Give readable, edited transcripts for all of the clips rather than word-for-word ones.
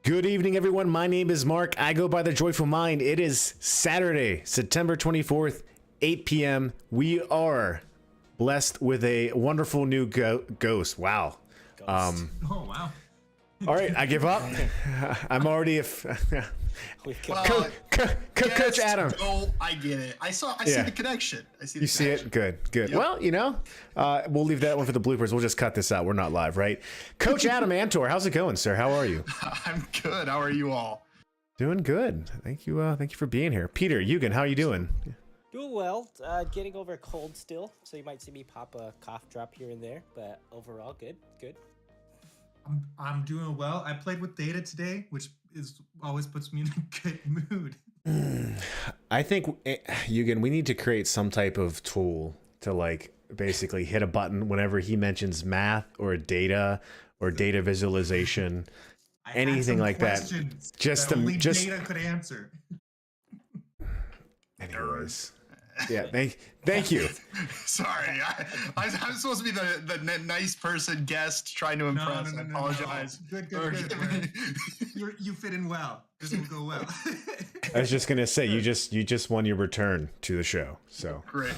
Good evening, everyone. My name is Mark. I go by the Joyful Mind. It is Saturday, September 24th, 8 p.m. We are blessed with a wonderful new ghost. Wow. Oh, wow. All right, I give up. I'm already Coach Adam. Oh, I get it. I see the connection. You see it? Good. Yep. Well, we'll leave that one for the bloopers. We'll just cut this out. We're not live, right? Coach Adam Antor, how's it going, sir? How are you? I'm good. How are you all? Doing good. Thank you. Thank you for being here. Peter Eugen, how are you doing? Doing well. Getting over a cold still, so you might see me pop a cough drop here and there, but overall, good. I'm doing well. I played with Data today, which always puts me in a good mood. I think, Eugen, we need to create some type of tool to basically hit a button whenever he mentions math or data visualization, anything like that. Just Data could answer. Anyways. Yeah, thank you. Sorry, I'm supposed to be the nice person guest trying to impress. I apologize. No. Good. You fit in well. This will go well. I was just gonna say you just won your return to the show. So great.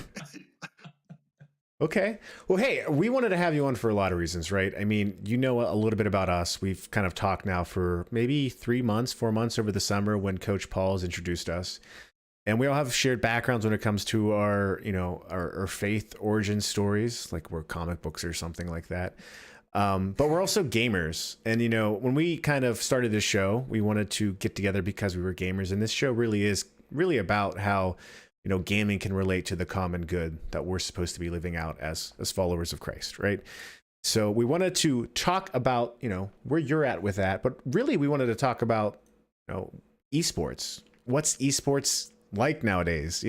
Okay. Well, hey, we wanted to have you on for a lot of reasons, right? I mean, you know a little bit about us. We've kind of talked now for maybe 4 months over the summer when Coach Paul's introduced us. And we all have shared backgrounds when it comes to our faith origin stories, like we're comic books or something like that. But we're also gamers. And, when we kind of started this show, we wanted to get together because we were gamers. And this show really is about how, gaming can relate to the common good that we're supposed to be living out as followers of Christ, right? So we wanted to talk about, where you're at with that. But really, we wanted to talk about, esports. What's esports like nowadays?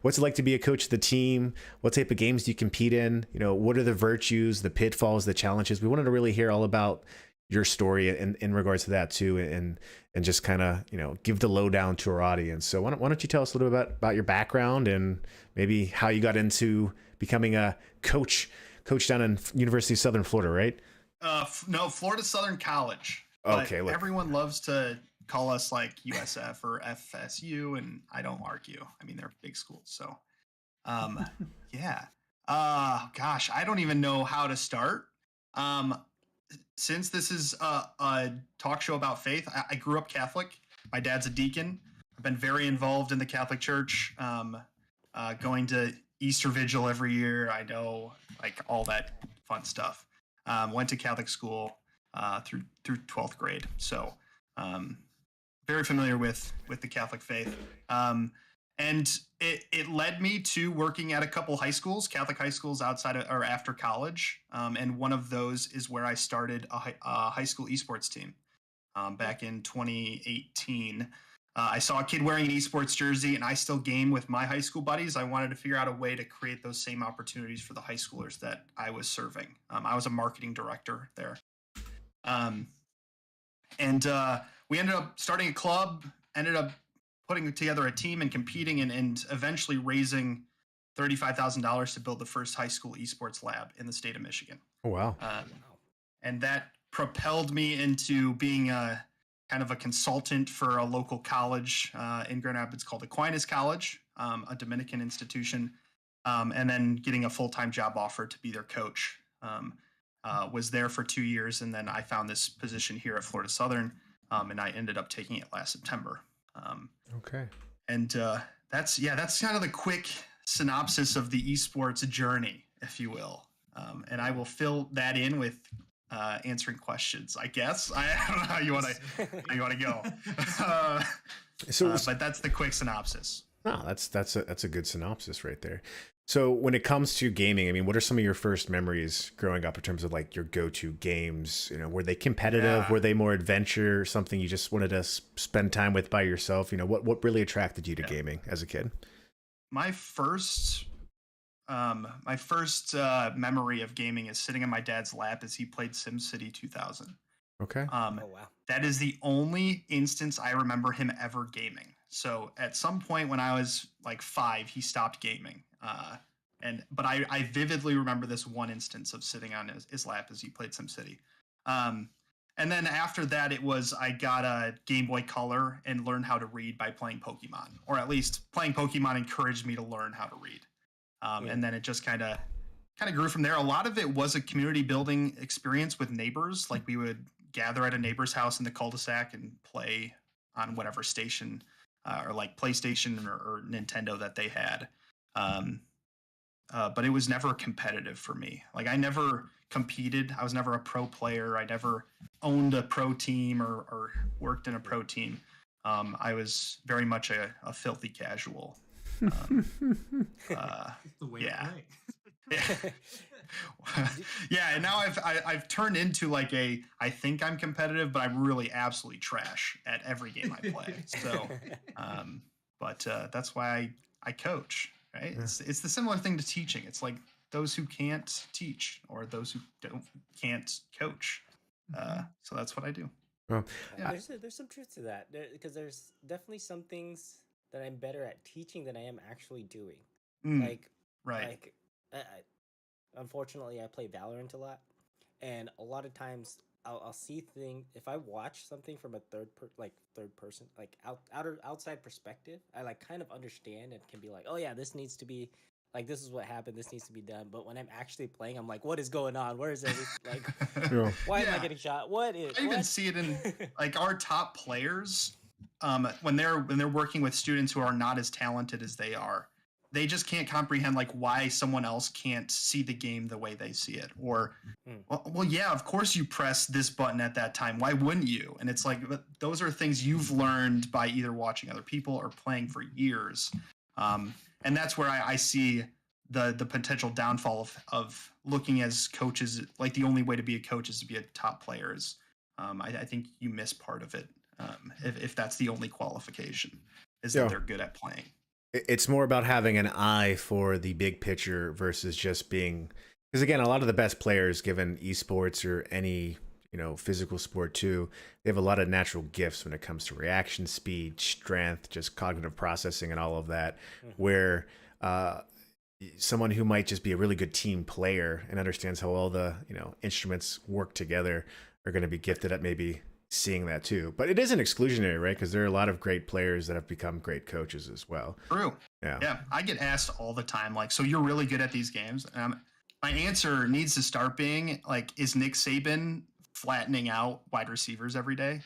What's it like to be a coach of the team? What type of games do you compete in? What are the virtues, the pitfalls, the challenges? We wanted to really hear all about your story in regards to that too, and just kind of give the lowdown to our audience. So why don't you tell us a little bit about your background and maybe how you got into becoming a coach down in University of Southern Florida, right? No, Florida Southern College. Okay, look. Everyone loves to call us like USF or FSU, and I don't argue. I mean, they're big schools. So, yeah. Gosh, I don't even know how to start. Since this is a talk show about faith, I grew up Catholic. My dad's a deacon. I've been very involved in the Catholic Church, going to Easter Vigil every year. I know, all that fun stuff. Went to Catholic school through 12th grade. So, very familiar with the Catholic faith. And it led me to working at a couple high schools, Catholic high schools outside of, or after college. And one of those is where I started a high school esports team back in 2018. I saw a kid wearing an esports jersey, and I still game with my high school buddies. I wanted to figure out a way to create those same opportunities for the high schoolers that I was serving. I was a marketing director there. And we ended up starting a club, ended up putting together a team and competing, and eventually raising $35,000 to build the first high school esports lab in the state of Michigan. Oh, wow. And that propelled me into being a kind of a consultant for a local college in Grand Rapids called Aquinas College, a Dominican institution, and then getting a full-time job offer to be their coach. Was there for 2 years, and then I found this position here at Florida Southern, and I ended up taking it last September. Okay. And that's kind of the quick synopsis of the esports journey, if you will. And I will fill that in with answering questions, I guess. I don't know how you want to go. But that's the quick synopsis. Oh, that's a good synopsis right there. So when it comes to gaming, I mean, what are some of your first memories growing up in terms of like your go-to games? You know, were they competitive? Yeah. Were they more adventure? Something you just wanted to spend time with by yourself? You know, what really attracted you to gaming as a kid? My first memory of gaming is sitting on my dad's lap as he played SimCity 2000. Okay. Oh wow. That is the only instance I remember him ever gaming. So at some point when I was like 5, he stopped gaming. But I vividly remember this one instance of sitting on his lap as he played SimCity. And then after that, I got a Game Boy Color and learned how to read by playing Pokemon, or at least playing Pokemon encouraged me to learn how to read. And then it just kind of grew from there. A lot of it was a community building experience with neighbors. Like we would gather at a neighbor's house in the cul-de-sac and play on whatever station or like PlayStation or Nintendo that they had. But it was never competitive for me. Like I never competed. I was never a pro player. I never owned a pro team or worked in a pro team. I was very much a filthy casual. The way to play. Yeah, and now I've turned into like I think I'm competitive, but I'm really absolutely trash at every game I play. So, but that's why I coach. Right? Yeah. It's the similar thing to teaching. It's like those who can't teach or those who can't coach. So that's what I do. Well, yeah. There's some truth to that because there's definitely some things that I'm better at teaching than I am actually doing. Like unfortunately, I play Valorant a lot, and a lot of times I'll see things if I watch something from a third person, like outside perspective. I like kind of understand and can be like, oh yeah, this needs to be like this is what happened. This needs to be done. But when I'm actually playing, I'm like, what is going on? Where is everything? Like, why am I getting shot? What is? I even see it in like our top players. When they're working with students who are not as talented as they are, they just can't comprehend like why someone else can't see the game the way they see it. Or, well, yeah, of course you press this button at that time. Why wouldn't you? And it's like, those are things you've learned by either watching other people or playing for years. And that's where I see the potential downfall of looking as coaches. Like the only way to be a coach is to be a top player. I think you miss part of it. If that's the only qualification is that they're good at playing. It's more about having an eye for the big picture versus just being, because again, a lot of the best players, given esports or any, physical sport too, they have a lot of natural gifts when it comes to reaction speed, strength, just cognitive processing and all of that, where someone who might just be a really good team player and understands how all the, instruments work together are going to be gifted at maybe seeing that too. But it isn't exclusionary, right? Because there are a lot of great players that have become great coaches as well. True. Yeah. I get asked all the time, like, so you're really good at these games? My answer needs to start being like, is Nick Saban flattening out wide receivers every day?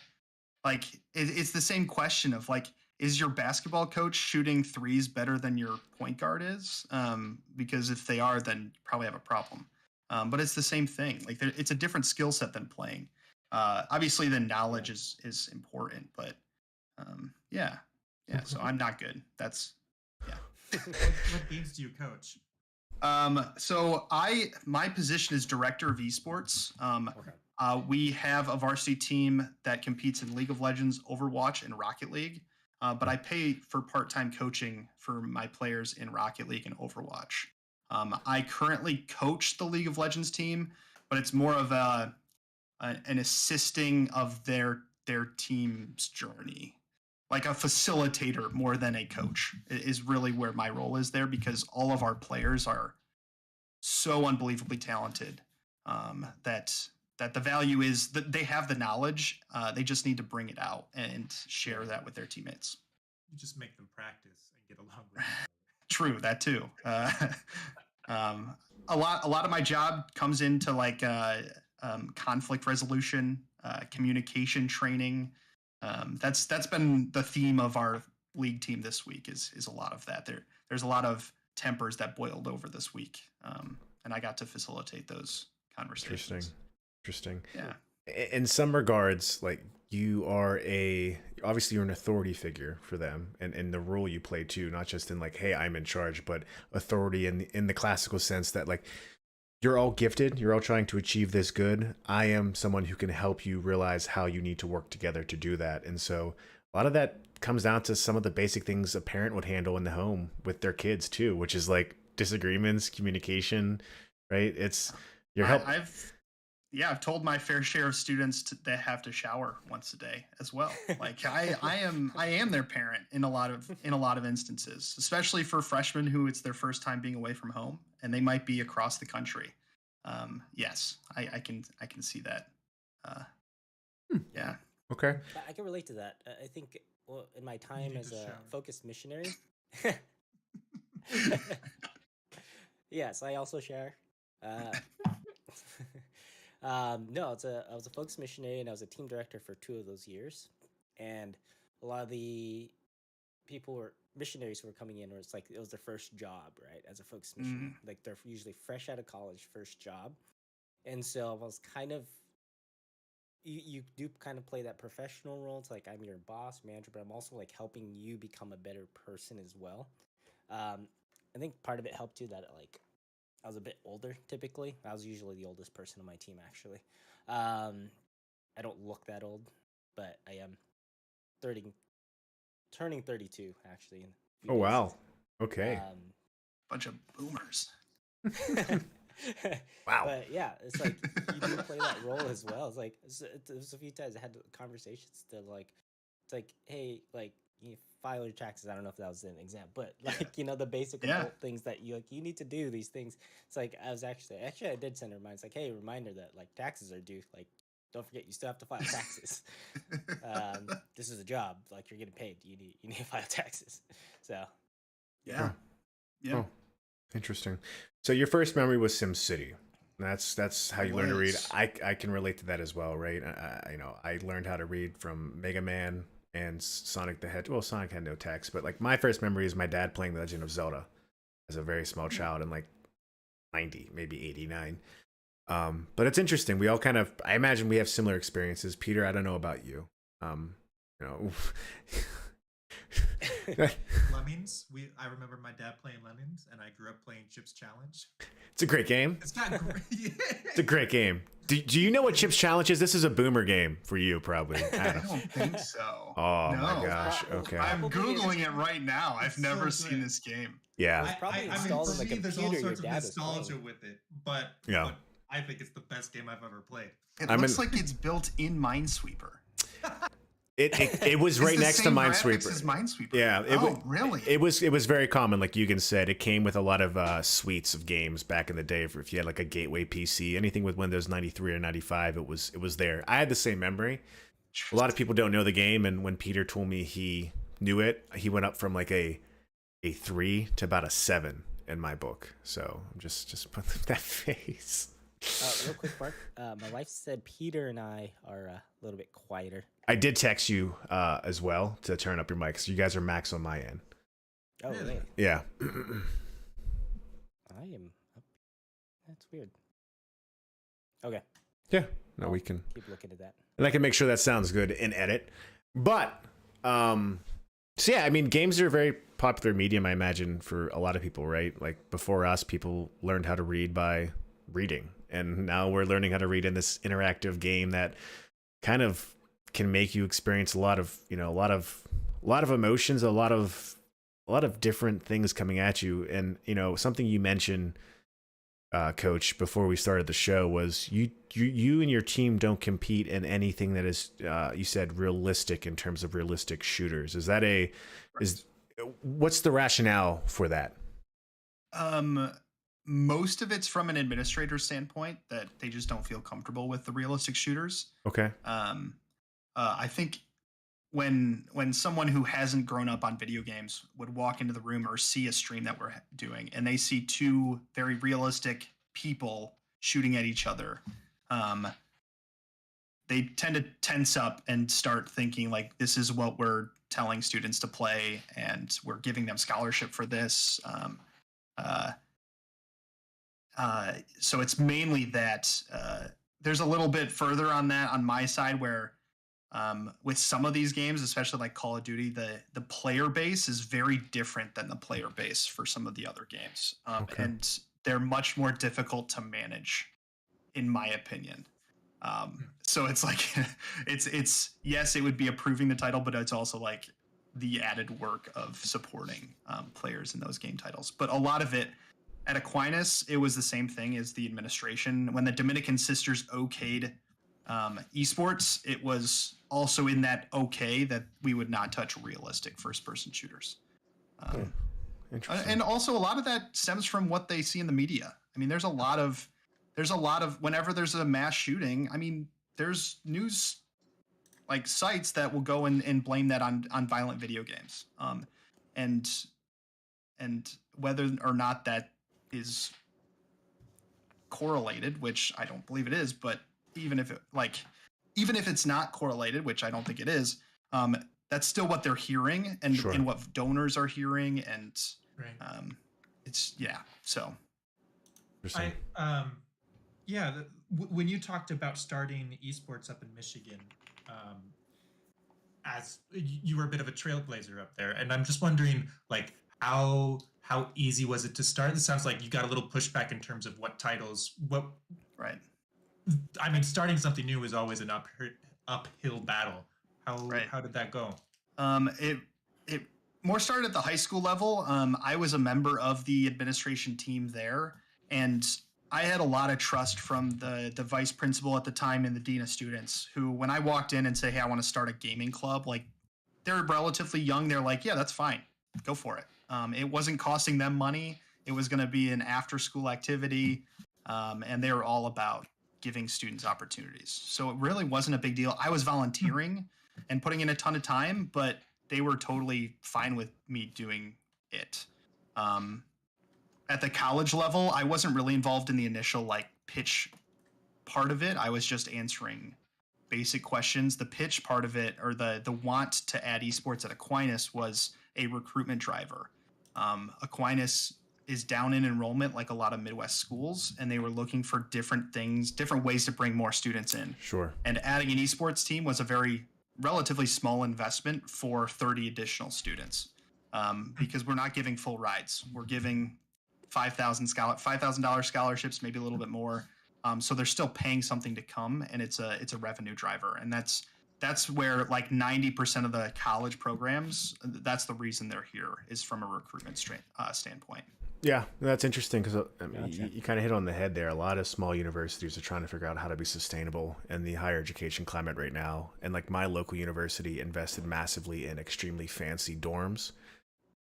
Like, it's the same question of like, is your basketball coach shooting threes better than your point guard is? Because if they are, then you probably have a problem. But it's the same thing. Like, it's a different skill set than playing. Obviously the knowledge is important, but yeah. So I'm not good. That's What games do you coach? So my position is director of esports. We have a varsity team that competes in League of Legends, Overwatch, and Rocket League. but I pay for part-time coaching for my players in Rocket League and Overwatch. I currently coach the League of Legends team, but it's more of an assisting of their team's journey, like a facilitator more than a coach is really where my role is there, because all of our players are so unbelievably talented, that the value is that they have the knowledge. They just need to bring it out and share that with their teammates. You just make them practice and get along with each other. True, that too. A lot of my job comes into like conflict resolution, communication training. That's been the theme of our league team this week. Is a lot of that. There's a lot of tempers that boiled over this week, and I got to facilitate those conversations. Interesting. Yeah. In some regards, like obviously you're an authority figure for them, and in the role you play too, not just in like, hey, I'm in charge, but authority in the classical sense that like you're all gifted, you're all trying to achieve this good. I am someone who can help you realize how you need to work together to do that. And so a lot of that comes down to some of the basic things a parent would handle in the home with their kids too, which is like disagreements, communication, right? It's your help. I've told my fair share of students they have to shower once a day as well. Like I am their parent in a lot of instances, especially for freshmen who it's their first time being away from home and they might be across the country. Yes, I can see that. Yeah. Okay. I can relate to that. I think in my time as a focused missionary. Yes, I also shower. No, I was a focused missionary and I was a team director for 2 of those years. And a lot of the missionaries who were coming in, where it's like it was their first job, right? As a focused missionary, like they're usually fresh out of college, first job. And so I was kind of, you do kind of play that professional role. It's like I'm your boss, manager, but I'm also like helping you become a better person as well. I think part of it helped too that like I was a bit older typically. I was usually the oldest person on my team, actually. I don't look that old, but I am turning 32, actually. In a few days. Wow. Okay. Bunch of boomers. Wow. But yeah, it's like you do play that role as well. It's like there's a few times I had conversations to like, it's like, hey, like you file your taxes. I don't know if that was an example, but like the basic adult things that you need to do these things. It's like I was actually I did send a reminder. It's like, hey, reminder that like taxes are due. Like don't forget you still have to file taxes. This is a job. Like you're getting paid. You need to file taxes. So yeah. Oh, interesting. So your first memory was SimCity. That's how you learn to read. I can relate to that as well, right? I learned how to read from Mega Man and Sonic the Hedgehog. Well, Sonic had no text, but like my first memory is my dad playing The Legend of Zelda as a very small child in like 90, maybe 89. But it's interesting. We all kind of, I imagine we have similar experiences. Peter, I don't know about you. Lemmings. I remember my dad playing Lemmings, and I grew up playing Chips Challenge. It's a great game. It's not great. It's a great game. Do you know what Chips Challenge is? This is a boomer game for you, probably. I don't think so. Oh no. my gosh. Okay. I'm Googling it right now. I've never seen this game. Yeah. I mean, for me, there's all sorts of nostalgia with it, but I think it's the best game I've ever played. It looks like it's built in Minesweeper. It was right next to Minesweeper. As Minesweeper. Yeah. Really? It was very common. Like Eugen said, it came with a lot of suites of games back in the day. If you had like a gateway PC, anything with Windows 93 or 95, it was there. I had the same memory. A lot of people don't know the game, and when Peter told me he knew it, he went up from like a 3 to about a 7 in my book. So I'm just put that face. Real quick, Mark. My wife said Peter and I are a little bit quieter. I did text you as well to turn up your mics. You guys are max on my end. Oh, really? Yeah. I am up. That's weird. Okay. Yeah. No, we can keep looking at that. And I can make sure that sounds good in edit. But, so yeah, I mean, games are a very popular medium, I imagine, for a lot of people, right? Like before us, people learned how to read by reading. And now we're learning how to read in this interactive game that kind of can make you experience a lot of a lot of emotions, a lot of different things coming at you. And, you know, something you mentioned, Coach, before we started the show was you and your team don't compete in anything that is, you said, realistic in terms of realistic shooters. Is that what's the rationale for that? Most of it's from an administrator standpoint that they just don't feel comfortable with the realistic shooters. Okay. I think when someone who hasn't grown up on video games would walk into the room or see a stream that we're doing and they see two very realistic people shooting at each other, they tend to tense up and start thinking like, this is what we're telling students to play and we're giving them scholarship for this. So it's mainly that. There's a little bit further on that on my side where with some of these games, especially like Call of Duty, the player base is very different than the player base for some of the other games. Okay. And they're much more difficult to manage, in my opinion. So it's like, it's yes, it would be approving the title, but it's also like the added work of supporting players in those game titles. But a lot of it, at Aquinas, it was the same thing as the administration. When the Dominican Sisters okayed esports, it was also in that okay that we would not touch realistic first-person shooters. Interesting. And also a lot of that stems from what they see in the media. I mean, there's a lot of whenever there's a mass shooting, I mean, there's news like sites that will go and blame that on violent video games. And whether or not that is correlated, which I don't believe it is, but even if it's not correlated, which I don't think it is, that's still what they're hearing and, Sure. and what donors are hearing. And Right. it's, yeah. So Interesting. When you talked about starting esports up in Michigan, as you were a bit of a trailblazer up there, and I'm just wondering, like, how easy was it to start? It sounds like you got a little pushback in terms of what titles. right. I mean, starting something new is always an uphill battle. How did that go? It more started at the high school level. I was a member of the administration team there, and I had a lot of trust from the vice principal at the time and the dean of students, who, when I walked in and say, hey, I want to start a gaming club, like, they're relatively young. They're like, yeah, that's fine. Go for it. It wasn't costing them money. It was going to be an after school activity. And they were all about giving students opportunities. So it really wasn't a big deal. I was volunteering and putting in a ton of time, but they were totally fine with me doing it. At the college level, I wasn't really involved in the initial like pitch part of it. I was just answering basic questions. The pitch part of it, or the want to add esports at Aquinas, was a recruitment driver. Aquinas is down in enrollment like a lot of Midwest schools, and they were looking for different things, different ways to bring more students in. Sure. And adding an esports team was a very relatively small investment for 30 additional students, because we're not giving full rides. We're giving $5,000 scholarships, maybe a little bit more. So they're still paying something to come, and it's a revenue driver. And that's where like 90% of the college programs, that's the reason they're here, is from a recruitment standpoint. Yeah, that's interesting because I mean, Gotcha. you kind of hit on the head there. A lot of small universities are trying to figure out how to be sustainable in the higher education climate right now. And like my local university invested massively in extremely fancy dorms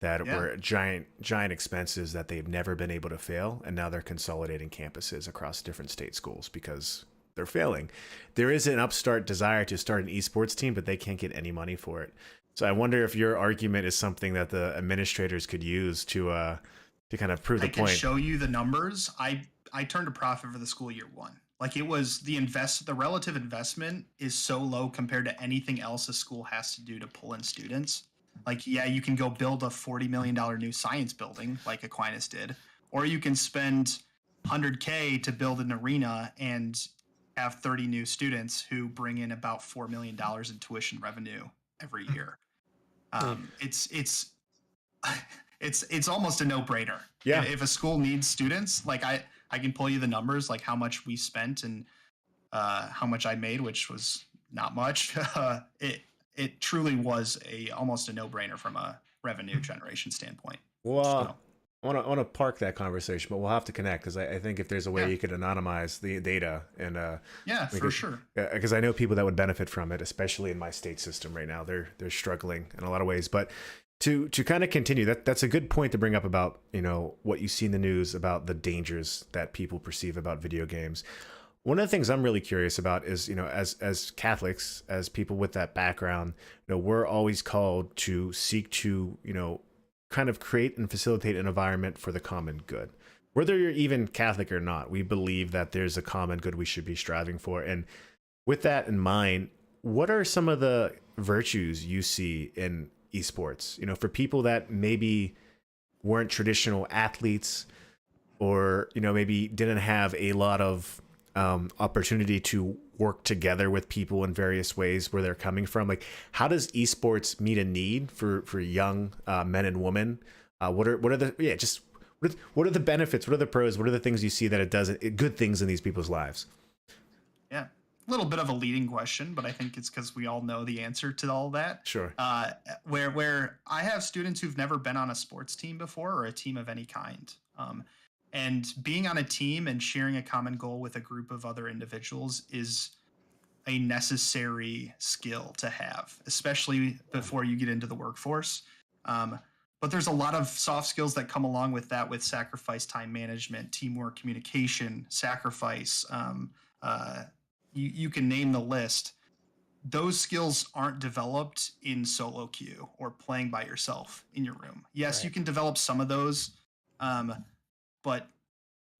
that were giant expenses that they've never been able to fail. And now they're consolidating campuses across different state schools because they're failing. There is an upstart desire to start an esports team, but they can't get any money for it. So I wonder if your argument is something that the administrators could use to kind of prove the point. I can show you the numbers. I turned a profit for the school year one. Like, it was the relative investment is so low compared to anything else a school has to do to pull in students. Like, yeah, you can go build a $40 million new science building like Aquinas did, or you can spend $100K to build an arena and have 30 new students who bring in about $4 million in tuition revenue every year. It's almost a no-brainer. Yeah. If a school needs students, like I can pull you the numbers, like how much we spent and how much I made, which was not much. it truly was almost a no-brainer from a revenue generation standpoint. Well, So, I want to park that conversation, but we'll have to connect because I think if there's a way yeah, you could anonymize the data and yeah, for sure. because I know people that would benefit from it, especially in my state system right now. They're struggling in a lot of ways. But to kind of continue, that's a good point to bring up about what you see in the news about the dangers that people perceive about video games. One of the things I'm really curious about is, as Catholics, as people with that background, we're always called to seek to, kind of create and facilitate an environment for the common good. Whether you're even Catholic or not, we believe that there's a common good we should be striving for. And with that in mind, what are some of the virtues you see in esports? For people that maybe weren't traditional athletes or, maybe didn't have a lot of opportunity to work together with people in various ways where they're coming from. Like, how does esports meet a need for young men and women? What are the what are the benefits? What are the pros? What are the things you see that it does good things in these people's lives? Yeah, a little bit of a leading question, but I think it's because we all know the answer to all that. Sure. Where I have students who've never been on a sports team before or a team of any kind. And being on a team and sharing a common goal with a group of other individuals is a necessary skill to have, especially before you get into the workforce. But there's a lot of soft skills that come along with that, with sacrifice, time management, teamwork, communication, sacrifice. You can name the list. Those skills aren't developed in solo queue or playing by yourself in your room. Yes, Right. you can develop some of those,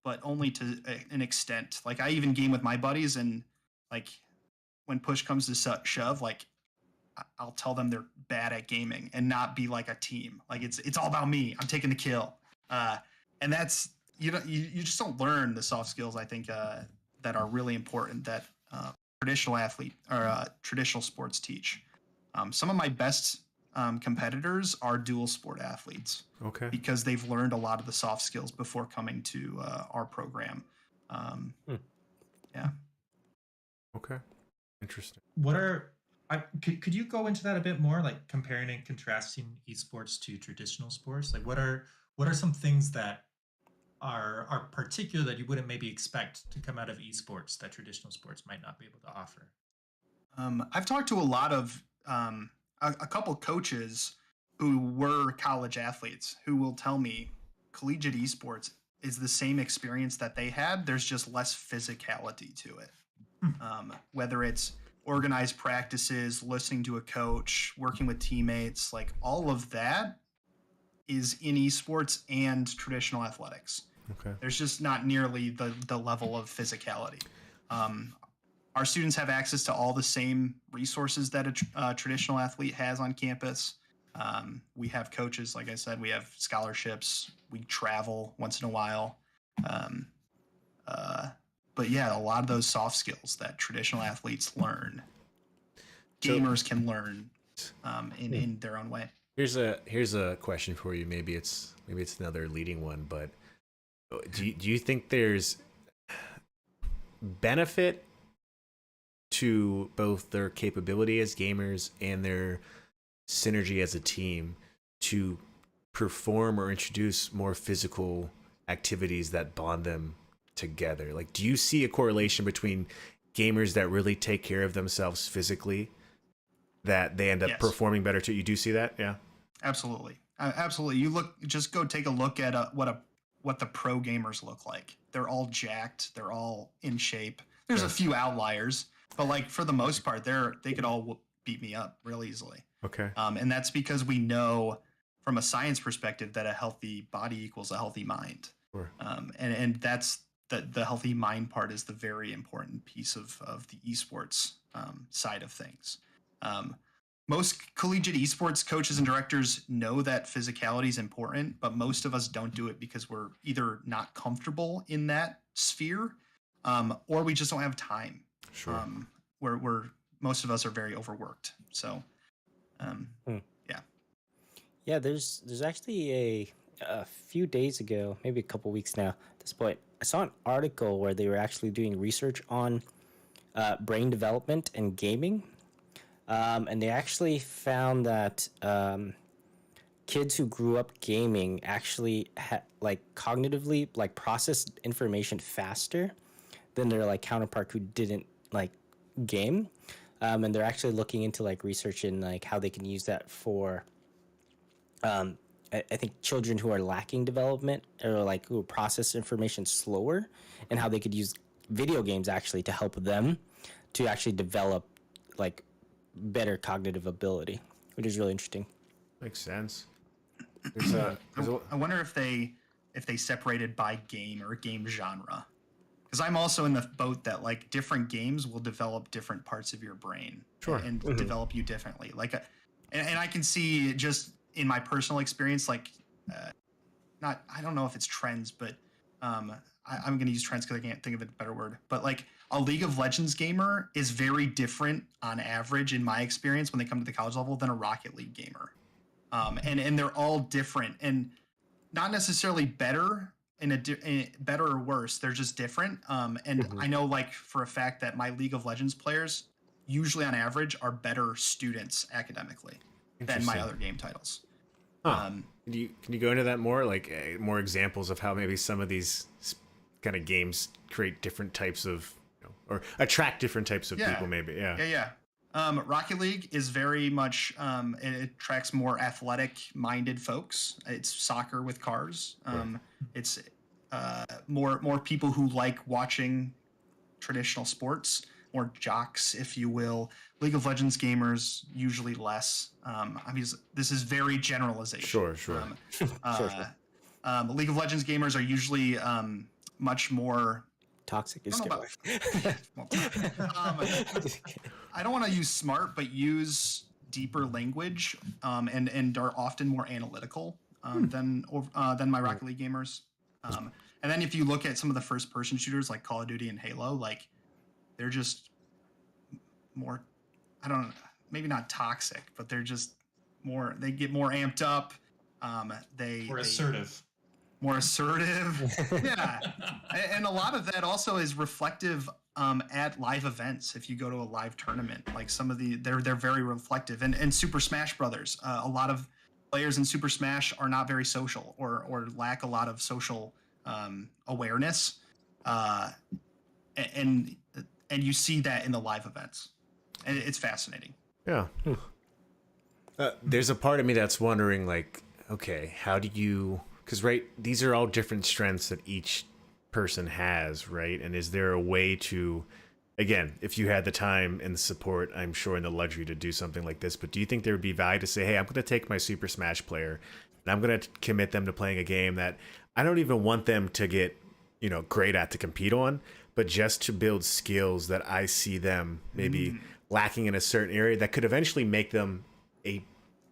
but only to an extent. Like, I even game with my buddies, and like when push comes to shove, like I'll tell them they're bad at gaming and not be like a team. Like, it's all about me. I'm taking the kill, and that's you just don't learn the soft skills, I think, that are really important that traditional athlete or traditional sports teach. Some of my best competitors are dual sport athletes. Okay. Because they've learned a lot of the soft skills before coming to our program. Yeah. Okay. Interesting. Could you go into that a bit more, like comparing and contrasting esports to traditional sports? Like, what are some things that are particular that you wouldn't maybe expect to come out of esports that traditional sports might not be able to offer? I've talked to a lot of a couple coaches who were college athletes who will tell me collegiate esports is the same experience that they had. There's just less physicality to it. Whether it's organized practices, listening to a coach, working with teammates, like all of that is in esports and traditional athletics. Okay. There's just not nearly the level of physicality. Our students have access to all the same resources that a traditional athlete has on campus. We have coaches, like I said, we have scholarships. We travel once in a while. But yeah, a lot of those soft skills that traditional athletes learn, gamers can learn in their own way. Here's a question for you. Maybe it's another leading one, but do you think there's benefit to both their capability as gamers and their synergy as a team to perform or introduce more physical activities that bond them together? Like, do you see a correlation between gamers that really take care of themselves physically that they end up performing better too? You do see that? Yeah. Absolutely. Absolutely. Just go take a look at what the pro gamers look like. They're all jacked. They're all in shape. There's a few outliers, but like for the most part, they could all beat me up real easily. Okay. And that's because we know from a science perspective that a healthy body equals a healthy mind. Sure. And that's the healthy mind part is the very important piece of the esports side of things. Most collegiate esports coaches and directors know that physicality is important, but most of us don't do it because we're either not comfortable in that sphere, or we just don't have time. Sure. We're most of us are very overworked. So, yeah. Yeah, there's actually a few days ago, maybe a couple weeks now at this point, I saw an article where they were actually doing research on brain development and gaming. And they actually found that kids who grew up gaming actually like cognitively like process information faster than their like counterpart who didn't like game. And they're actually looking into like research in like how they can use that for I think children who are lacking development or like who process information slower, and how they could use video games actually to help them to actually develop like better cognitive ability, which is really interesting. Makes sense. I wonder if they separated by game or game genre, because I'm also in the boat that like different games will develop different parts of your brain. Sure. And develop you differently. Like, and I can see just in my personal experience, like, I don't know if it's trends, but I'm going to use trends because I can't think of a better word. But like a League of Legends gamer is very different on average, in my experience, when they come to the college level than a Rocket League gamer. And they're all different and not necessarily better in better or worse. They're just different. And I know, like, for a fact that my League of Legends players usually on average are better students academically than my other game titles. Huh. Can you go into that more, like more examples of how maybe some of these kind of games create different types of, or attract different types of people? Maybe, yeah. Rocket League is very much it attracts more athletic-minded folks. It's soccer with cars. It's more people who like watching traditional sports, more jocks, if you will. League of Legends gamers usually less. I mean, this is very generalization. Sure. League of Legends gamers are usually much more toxic. I don't want to use smart, but use deeper language, and are often more analytical than my Rocket League gamers. And then if you look at some of the first-person shooters like Call of Duty and Halo, like they're just more, I don't know, maybe not toxic, but they're just more. They get more amped up. More assertive. Yeah. And a lot of that also is reflective at live events. If you go to a live tournament, like some of they're very reflective. And Super Smash Brothers, a lot of players in Super Smash are not very social or lack a lot of social awareness. And you see that in the live events. And it's fascinating. Yeah. There's a part of me that's wondering, like, okay, how do you, because these are all different strengths that each person has, right? And is there a way to, again, if you had the time and the support, I'm sure, and the luxury to do something like this, but do you think there would be value to say, hey, I'm going to take my Super Smash player and I'm going to commit them to playing a game that I don't even want them to get, great at to compete on, but just to build skills that I see them maybe lacking in a certain area that could eventually make them a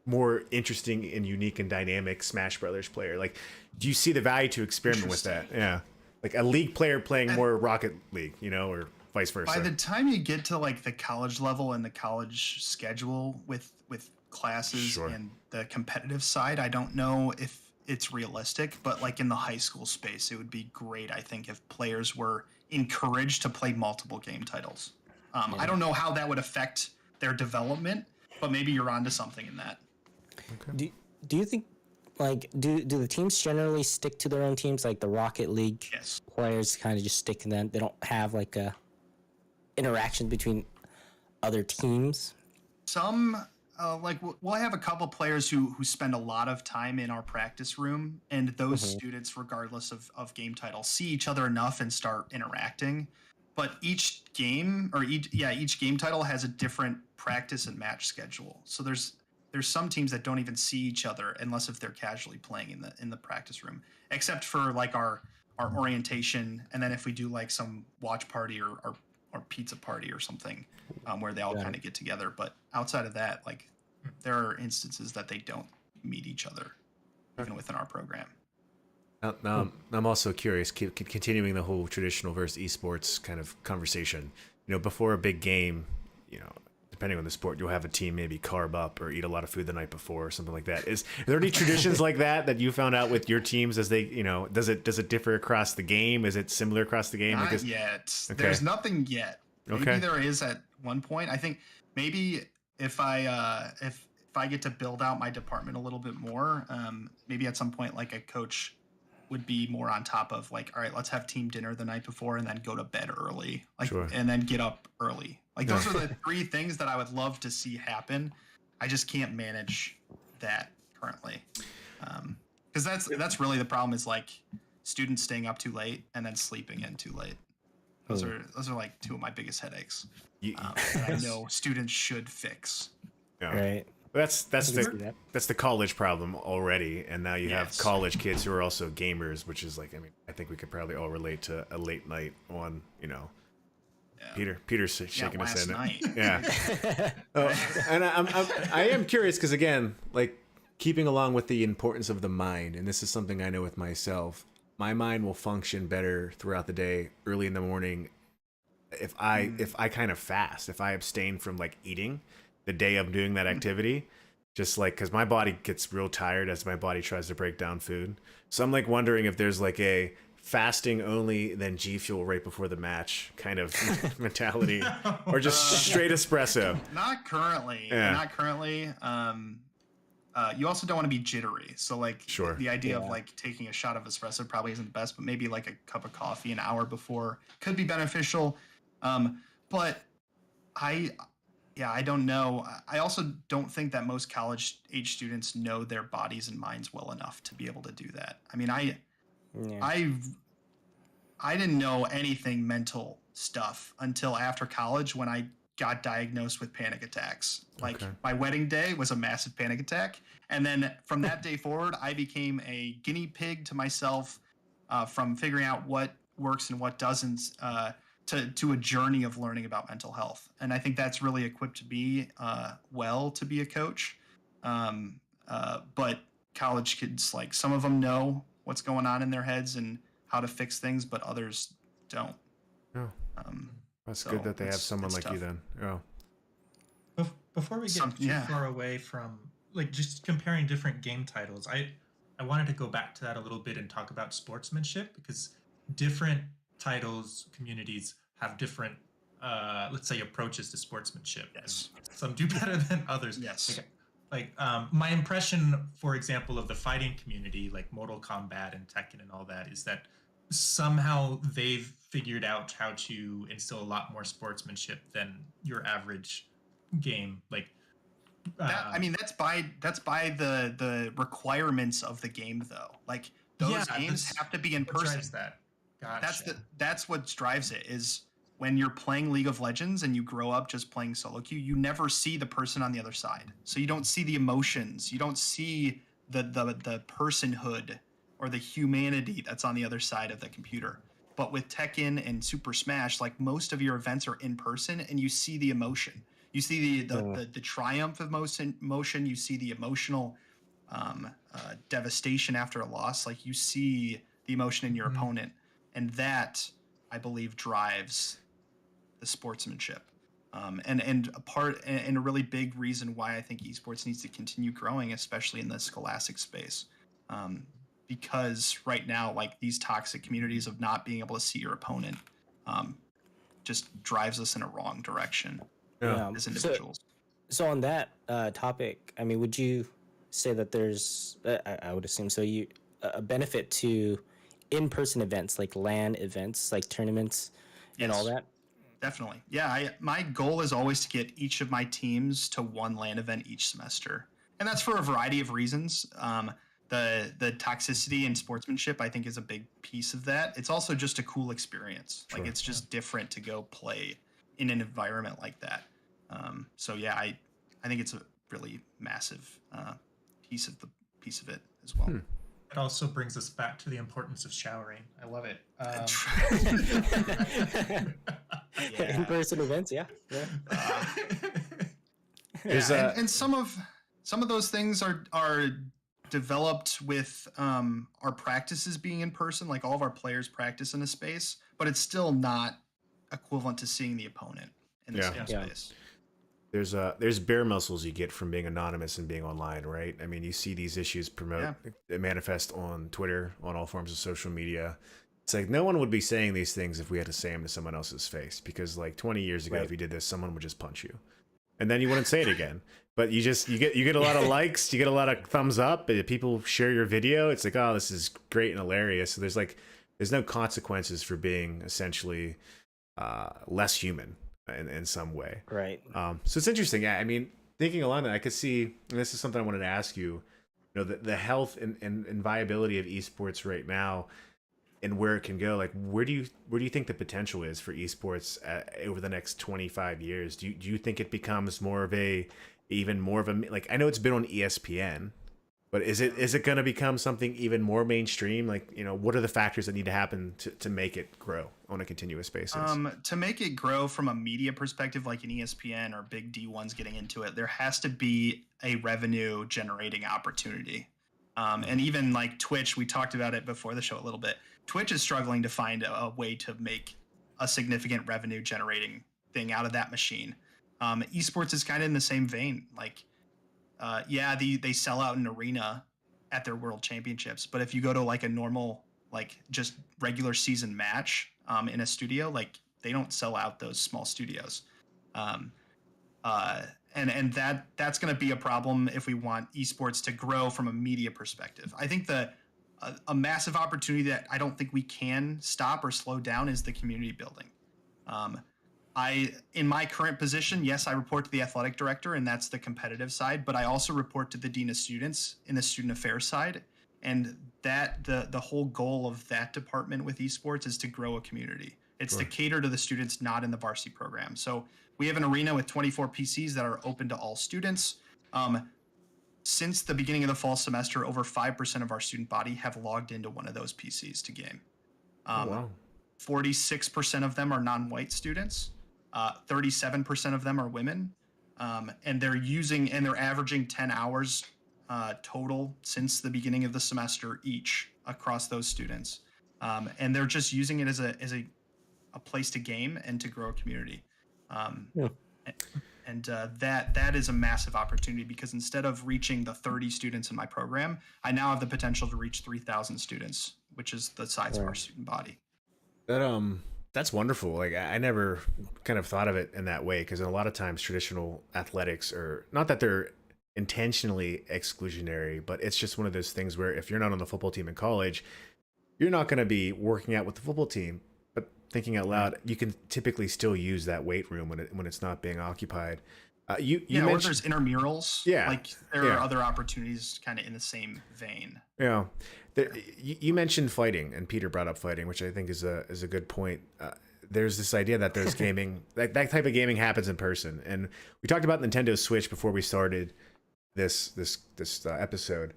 more interesting and unique and dynamic Smash Brothers player? Like, do you see the value to experiment with that? Yeah. Like a league player playing more Rocket League, or vice versa. By the time you get to like the college level and the college schedule with classes and the competitive side, I don't know if it's realistic, but like in the high school space, it would be great, I think, if players were encouraged to play multiple game titles. I don't know how that would affect their development, but maybe you're onto something in that. Okay. Do you think, like, do the teams generally stick to their own teams? Like the Rocket League players kind of just stick to them. They don't have like a interaction between other teams. Some we'll have a couple players who spend a lot of time in our practice room, and those students, regardless of game title, see each other enough and start interacting. But each game title has a different practice and match schedule. So there's some teams that don't even see each other unless if they're casually playing in the practice room, except for like our orientation, and then if we do like some watch party or pizza party or something, where they all kind of get together. But outside of that, like there are instances that they don't meet each other even within our program. Now, I'm also curious, continuing the whole traditional versus esports kind of conversation. Before a big game, depending on the sport, you'll have a team maybe carb up or eat a lot of food the night before or something like that. Is there any traditions like that you found out with your teams as they, does it differ across the game? Is it similar across the game? Not yet. Okay. There's nothing yet. Maybe there is at one point. I think maybe if I get to build out my department a little bit more, maybe at some point like a coach would be more on top of like, all right, let's have team dinner the night before and then go to bed early, like, Sure. and then get up early. Like those are the three things that I would love to see happen. I just can't manage that currently, because that's really the problem, is like students staying up too late and then sleeping in too late. Those are like two of my biggest headaches. That I know students should fix. Yeah. Right. That's I can see the that. that's the college problem already, and now you have Yes. college kids who are also gamers, which is like, I mean, I think we could probably all relate to a late night on, Yeah. Peter's shaking his last head. night. Yeah. And I am curious because, again, like keeping along with the importance of the mind, and this is something I know with myself. My mind will function better throughout the day, early in the morning, if I kind of fast, if I abstain from like eating the day of doing that activity, just like because my body gets real tired as my body tries to break down food. So I'm like wondering if there's like a fasting only, then G Fuel right before the match kind of mentality, or just straight espresso. Not currently. Yeah. Not currently. You also don't want to be jittery. So like Sure. the idea of Yeah. like taking a shot of espresso probably isn't the best, but maybe like a cup of coffee an hour before could be beneficial. But I don't know. I also don't think that most college age students know their bodies and minds well enough to be able to do that. I mean, Yeah. I didn't know anything mental stuff until after college when I got diagnosed with panic attacks. Like Okay. my wedding day was a massive panic attack. And then from that day forward, I became a guinea pig to myself, from figuring out what works and what doesn't, to a journey of learning about mental health. And I think that's really equipped me well to be a coach. But college kids, like some of them know what's going on in their heads and how to fix things, but others don't. Oh, Um, that's So good that they have it's- someone it's like you tough. then. Oh, Before we get Some- too yeah. far away from like just comparing different game titles, I wanted to go back to that a little bit and talk about sportsmanship, because different titles communities have different let's say approaches to sportsmanship. Yes. And some do better than others. Yes. My impression, for example, of the fighting community, like Mortal Kombat and Tekken and all that, is that somehow they've figured out how to instill a lot more sportsmanship than your average game. Like, I mean, that's by the requirements of the game, though. Like those Yeah, games that's have to be in what person. drives that. Gotcha. That's what drives it. Is when you're playing League of Legends and you grow up just playing solo queue, you never see the person on the other side. So you don't see the emotions. You don't see the personhood or the humanity that's on the other side of the computer. But with Tekken and Super Smash, like most of your events are in person, and you see the emotion. You see the triumph of emotion. You see the emotional devastation after a loss. Like you see the emotion in your Mhm. opponent, and that I believe drives the sportsmanship. And a really big reason why I think esports needs to continue growing, especially in the scholastic space, because right now, like these toxic communities of not being able to see your opponent, just drives us in a wrong direction yeah. as individuals. So on that topic, I mean, would you say that there's, I would assume so, a benefit to in-person events like LAN events, like tournaments and all Yes. that? Definitely. Yeah, my goal is always to get each of my teams to one LAN event each semester. And that's for a variety of reasons. The toxicity and sportsmanship, I think, is a big piece of that. It's also just a cool experience. Sure. Like, it's just different to go play in an environment like that. So, yeah, I think it's a really massive piece of it as well. It also brings us back to the importance of showering. I love it. Yeah. In-person events, yeah. Is Yeah, and some of those things are developed with our practices being in person. Like all of our players practice in a space, but it's still not equivalent to seeing the opponent in the Yeah. same Yeah. space. There's bare muscles you get from being anonymous and being online, right? I mean, you see these issues manifest on Twitter, on all forms of social media. It's like no one would be saying these things if we had to say them to someone else's face, because like 20 years ago, Right. if you did this, someone would just punch you. and then you wouldn't say it again. But you get a lot of likes, you get a lot of thumbs up, people share your video. It's like, oh, this is great and hilarious. So there's no consequences for being essentially less human in some way. Right. So it's interesting. Yeah, I mean, thinking along that, I could see, and this is something I wanted to ask you. You know, the health and viability of esports right now, and where it can go. Like, where do you think the potential is for esports over the next 25 years? Do you think it becomes even more of a, like, I know it's been on ESPN, but is it going to become something even more mainstream? Like, you know, what are the factors that need to happen to make it grow on a continuous basis? To make it grow from a media perspective, like an ESPN or big D1s getting into it, there has to be a revenue generating opportunity. And even like Twitch, we talked about it before the show a little bit. Twitch is struggling to find a way to make a significant revenue generating thing out of that machine. Esports is kind of in the same vein. Like, they sell out an arena at their world championships, but if you go to like a normal, like just regular season match in a studio, like they don't sell out those small studios. And that's going to be a problem if we want esports to grow from a media perspective. I think a massive opportunity that I don't think we can stop or slow down is the community building. In my current position, yes, I report to the athletic director, and that's the competitive side, but I also report to the dean of students in the student affairs side. And that the whole goal of that department with esports is to grow a community. It's to cater to the students not in the varsity program. So we have an arena with 24 PCs that are open to all students. Since the beginning of the fall semester, over 5% of our student body have logged into one of those PCs to game. Wow. 46% of them are non-white students. 37% of them are women, and they're averaging 10 hours total since the beginning of the semester each across those students, and they're just using it as a place to game and to grow a community. And that is a massive opportunity, because instead of reaching the 30 students in my program, I now have the potential to reach 3,000 students, which is the size of our student body. That's wonderful. Like, I never kind of thought of it in that way, because a lot of times traditional athletics are not that they're intentionally exclusionary, but it's just one of those things where if you're not on the football team in college, you're not going to be working out with the football team. But thinking out loud, you can typically still use that weight room when it's not being occupied. You mentioned, or there's intramurals. Yeah, like there are other opportunities kind of in the same vein. Yeah, you mentioned fighting, and Peter brought up fighting, which I think is a good point. There's this idea that there's gaming, that type of gaming happens in person, and we talked about Nintendo Switch before we started this episode.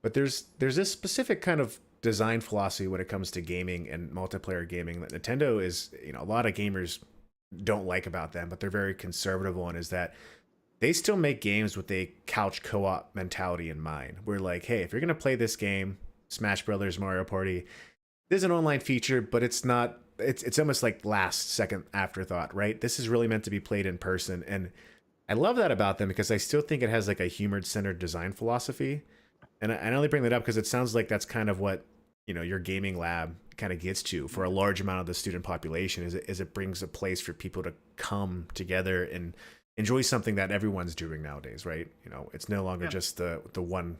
But there's this specific kind of design philosophy when it comes to gaming and multiplayer gaming that Nintendo is, you know, a lot of gamers don't like about them, but they're very conservative on, is that they still make games with a couch co-op mentality in mind. We're like, hey, if you're going to play this game, Smash Brothers, Mario Party, there's an online feature, but it's not, it's almost like last second afterthought, right? This is really meant to be played in person. And I love that about them, because I still think it has like a humor-centered design philosophy. And I only bring that up because it sounds like that's kind of what, you know, your gaming lab kind of gets to for a large amount of the student population, is it brings a place for people to come together and enjoy something that everyone's doing nowadays, right? You know, it's no longer just the one,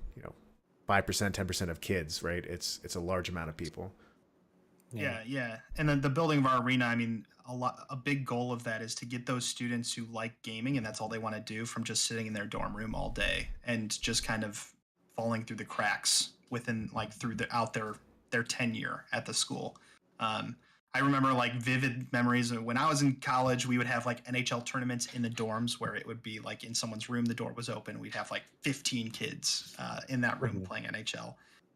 5%, 10% of kids, right? It's a large amount of people. Yeah. And then the building of our arena, I mean, a big goal of that is to get those students who like gaming and that's all they want to do, from just sitting in their dorm room all day and just kind of falling through the cracks within, like, throughout their tenure at the school. I remember like vivid memories of when I was in college. We would have like NHL tournaments in the dorms, where it would be like in someone's room, the door was open. We'd have like 15 kids in that room playing NHL.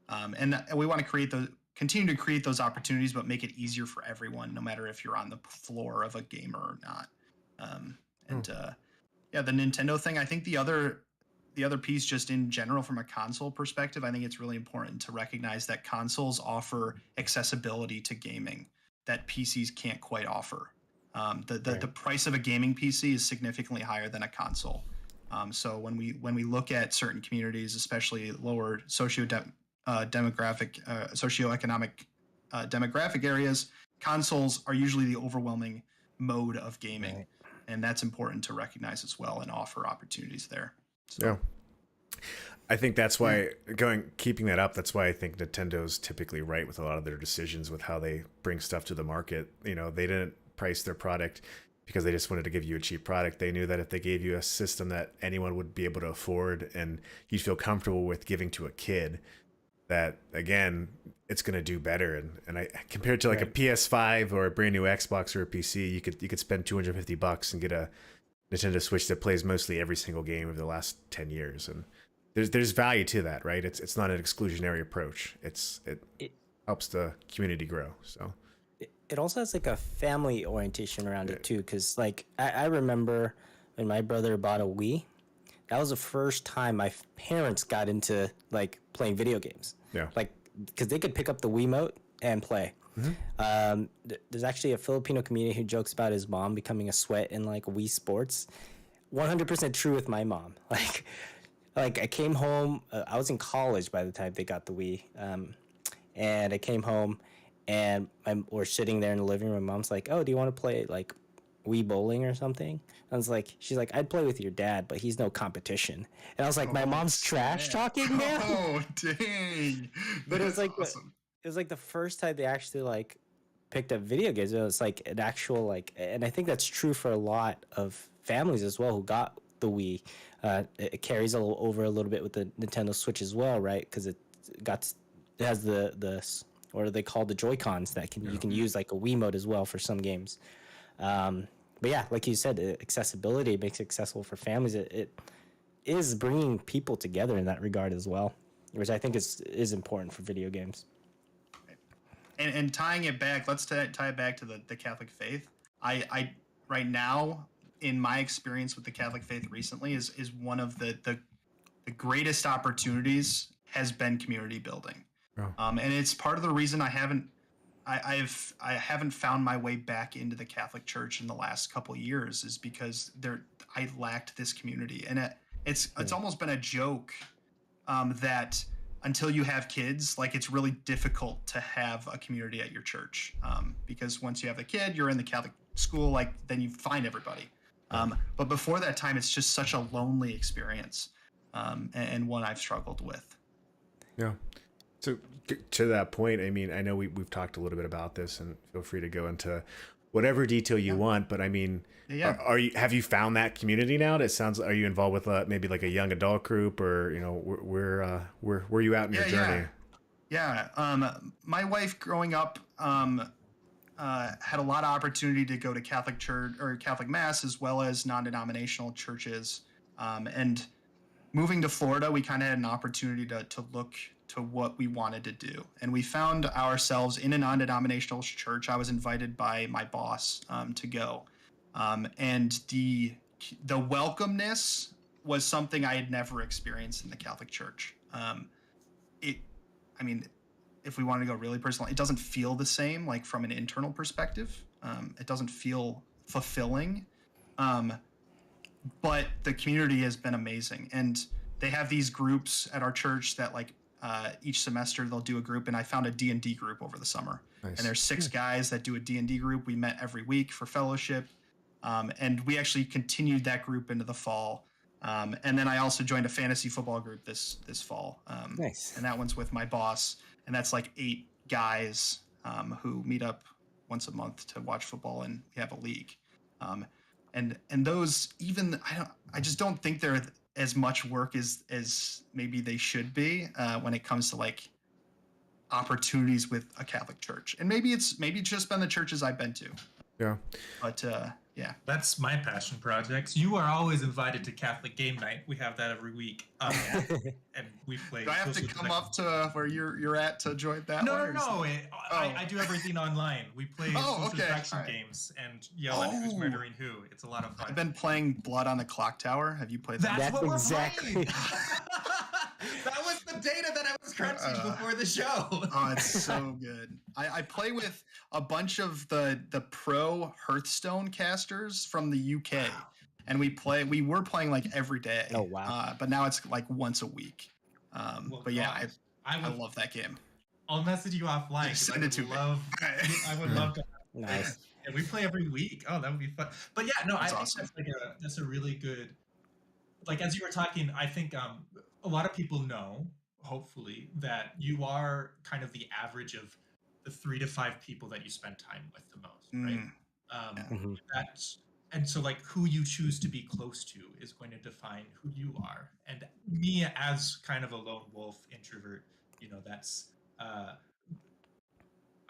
And we want to continue to create those opportunities, but make it easier for everyone, no matter if you're on the floor of a game or not. The Nintendo thing, I think the other piece, just in general from a console perspective, I think it's really important to recognize that consoles offer accessibility to gaming that PCs can't quite offer. The price of a gaming PC is significantly higher than a console. So when we look at certain communities, especially lower socioeconomic demographic areas, consoles are usually the overwhelming mode of gaming. Right. And that's important to recognize as well and offer opportunities there. So, Yeah. I think that's why keeping that up. That's why I think Nintendo's typically right with a lot of their decisions with how they bring stuff to the market. You know, they didn't price their product because they just wanted to give you a cheap product. They knew that if they gave you a system that anyone would be able to afford and you'd feel comfortable with giving to a kid, that again, it's going to do better. And I compared to like a PS5 or a brand new Xbox or a PC, you could spend $250 and get a Nintendo Switch that plays mostly every single game of the last 10 years. And there's value to that, right? It's not an exclusionary approach. It helps the community grow. So it also has like a family orientation around it too, because like I remember when my brother bought a Wii, that was the first time my parents got into like playing video games. Yeah, like because they could pick up the Wiimote and play. Mm-hmm. There's actually a Filipino comedian who jokes about his mom becoming a sweat in like Wii Sports. 100% true with my mom. Like I came home, I was in college by the time they got the Wii, and I came home, and we're sitting there in the living room. Mom's like, "Oh, do you want to play like Wii bowling or something?" I was like, "She's like, I'd play with your dad, but he's no competition." And I was like, "My mom's trash talking now." Oh, dang! But it was like awesome. it was like the first time they actually like picked up video games. It was like an actual like, and I think that's true for a lot of families as well who got the Wii. It carries over a little bit with the Nintendo Switch as well, right? Because it has the what are they called, the Joy-Cons that you can use like a Wiimote as well for some games. But yeah, like you said, accessibility makes it accessible for families. It is bringing people together in that regard as well, which I think is important for video games. And tying it back, let's tie it back to the Catholic faith. I right now, in my experience with the Catholic faith recently, is one of the greatest opportunities has been community building. Oh. And it's part of the reason I haven't found my way back into the Catholic Church in the last couple of years, is because I lacked this community. And it's almost been a joke that until you have kids, like it's really difficult to have a community at your church, because once you have a kid, you're in the Catholic school, like then you find everybody. But before that time, it's just such a lonely experience, and one I've struggled with. Yeah. So to that point, I mean, I know we've talked a little bit about this, and feel free to go into whatever detail you want. But I mean, have you found that community now? It sounds. Are you involved with maybe like a young adult group, or where are you out in your journey? Yeah. My wife growing up had a lot of opportunity to go to Catholic church or Catholic mass, as well as non-denominational churches. And moving to Florida, we kind of had an opportunity to look to what we wanted to do. And we found ourselves in a non-denominational church. I was invited by my boss to go. And the welcomeness was something I had never experienced in the Catholic Church. If we want to go really personal, it doesn't feel the same, like from an internal perspective. It doesn't feel fulfilling. But the community has been amazing. And they have these groups at our church that like each semester they'll do a group. And I found a D&D group over the summer. Nice. And there's 6 guys that do a D&D group. We met every week for fellowship. And we actually continued that group into the fall. And then I also joined a fantasy football group this fall. Nice. And that one's with my boss. And that's like 8 guys who meet up once a month to watch football, and we have a league. And those, even I just don't think they're as much work as maybe they should be when it comes to like opportunities with a Catholic church. And maybe it's just been the churches I've been to. Yeah. But yeah. That's my passion projects. You are always invited to Catholic game night. We have that every week. And we play. Do I have to come up to where you're at to join that? No. I do everything online. We play social direction games and yell at who's murdering who. It's a lot of fun. I've been playing Blood on the Clock Tower. Have you played that? That's what exactly. We're playing. That was the data that I was crunching before the show. Oh, it's so good. I play with a bunch of the pro Hearthstone casters from the UK, and we were playing like every day. Oh wow! But now it's like once a week. But yeah, I love that game. I'll message you offline. Send it to me. I would love to. Nice. Yeah, we play every week. Oh, that would be fun. But yeah, no, I That's think awesome. that's a really good, like as you were talking, I think a lot of people know, hopefully, that you are kind of the average of the 3 to 5 people that you spend time with the most, right? Mm, Um, yeah. Mhm. that's and so like who you choose to be close to is going to define who you are. And me as kind of a lone wolf introvert, that's uh,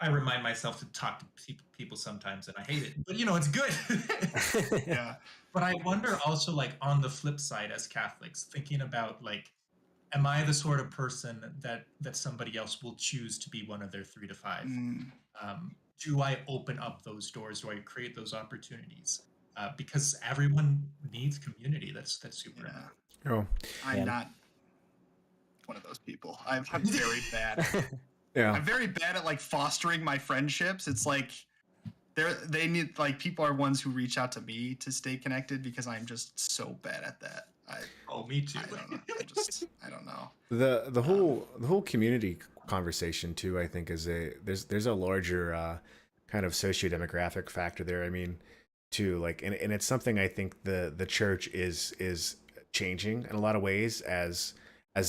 I remind myself to talk to people sometimes, and I hate it, but it's good. Yeah. But I wonder also, like on the flip side, as Catholics, thinking about like, am I the sort of person that somebody else will choose to be one of their 3 to 5? Mm, Do I open up those doors? Do I create those opportunities? Because everyone needs community. That's super yeah. important. Oh, I'm Yeah. not one of those people. I'm very bad. yeah. I'm very bad at like fostering my friendships. It's like they need like people are ones who reach out to me to stay connected because I'm just so bad at that. Oh, me too. I don't know. I don't know. The Um, whole community conversation too, I think, is there's a larger kind of socio-demographic factor there. I mean, too, like, and it's something I think the church is changing in a lot of ways as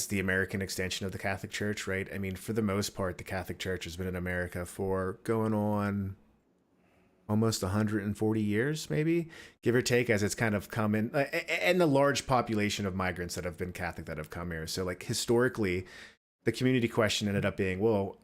the American extension of the Catholic Church, right? I mean, for the most part, the Catholic Church has been in America for going on almost 140 years, maybe, give or take, as it's kind of come in, and the large population of migrants that have been Catholic that have come here. So, like, historically, the community question ended up being, well,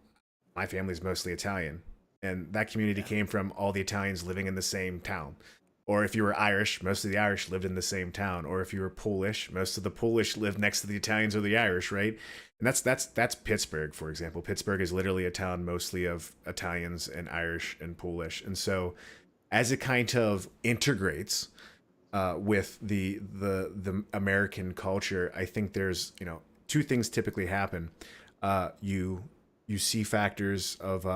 my family's mostly Italian, and that community yeah. came from all the Italians living in the same town. Or if you were Irish, most of the Irish lived in the same town. Or if you were Polish, most of the Polish lived next to the Italians or the Irish, right? And that's Pittsburgh, for example. Pittsburgh is literally a town mostly of Italians and Irish and Polish. And so as it kind of integrates with the American culture, I think there's two things typically happen. You see factors of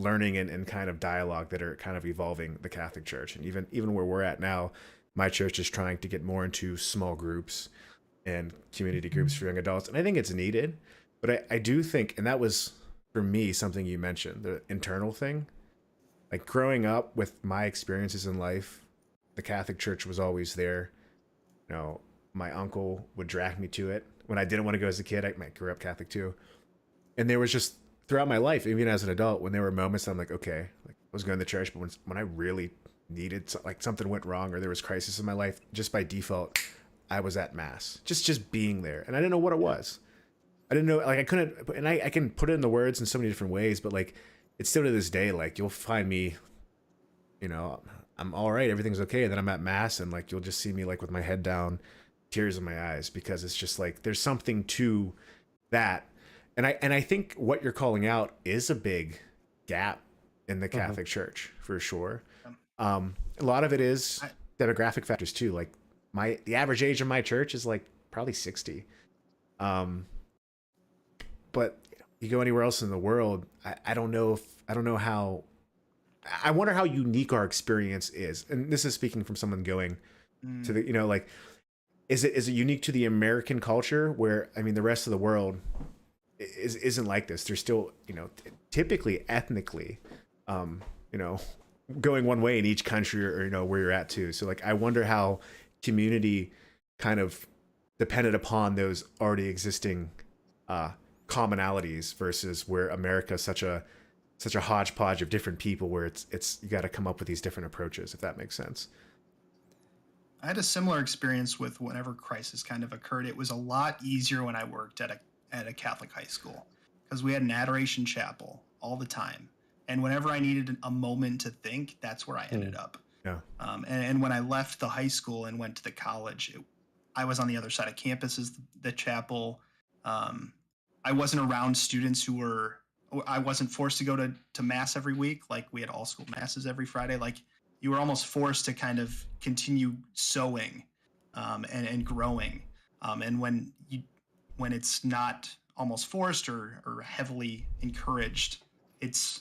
learning and kind of dialogue that are kind of evolving the Catholic Church, and even where we're at now, my church is trying to get more into small groups and community groups for young adults, and I think it's needed. But I do think, and that was for me something you mentioned, the internal thing. Like growing up with my experiences in life, the Catholic Church was always there. My uncle would drag me to it when I didn't want to go as a kid. I grew up Catholic too, and there was just throughout my life, even as an adult, when there were moments I'm like, okay, like I was going to church, but when I really needed, like something went wrong or there was crisis in my life, just by default, I was at mass, just being there, and I didn't know what it was. I didn't know, like I couldn't, and I can put it in the words in so many different ways, but like it's still to this day, like you'll find me, you know, I'm all right, everything's okay, and then I'm at mass, and like you'll just see me like with my head down, tears in my eyes, because it's just like there's something to that. And I think what you're calling out is a big gap in the Mhm. Catholic Church for sure. um, A lot of it is I, demographic factors too. Like the average age of my church is like probably 60. Um, but you go anywhere else in the world, I don't know if I don't know how. I wonder how unique our experience is. And this is speaking from someone going to mm, the like is it unique to the American culture where I mean the rest of the world isn't like this. They're still, typically ethnically, um, you know, going one way in each country or where you're at too. So like, I wonder how community kind of depended upon those already existing uh, commonalities versus where America is such a hodgepodge of different people where it's you got to come up with these different approaches, if that makes sense. I had a similar experience with whenever crisis kind of occurred. It was a lot easier when I worked at a Catholic high school because we had an adoration chapel all the time. And whenever I needed a moment to think, that's where I ended Mm. up. Yeah. And when I left the high school and went to the college, I was on the other side of campus as the chapel. Um, I wasn't around students who were. I wasn't forced to go to mass every week. Like we had all school masses every Friday. Like you were almost forced to kind of continue sowing and growing. And when it's not almost forced or heavily encouraged, it's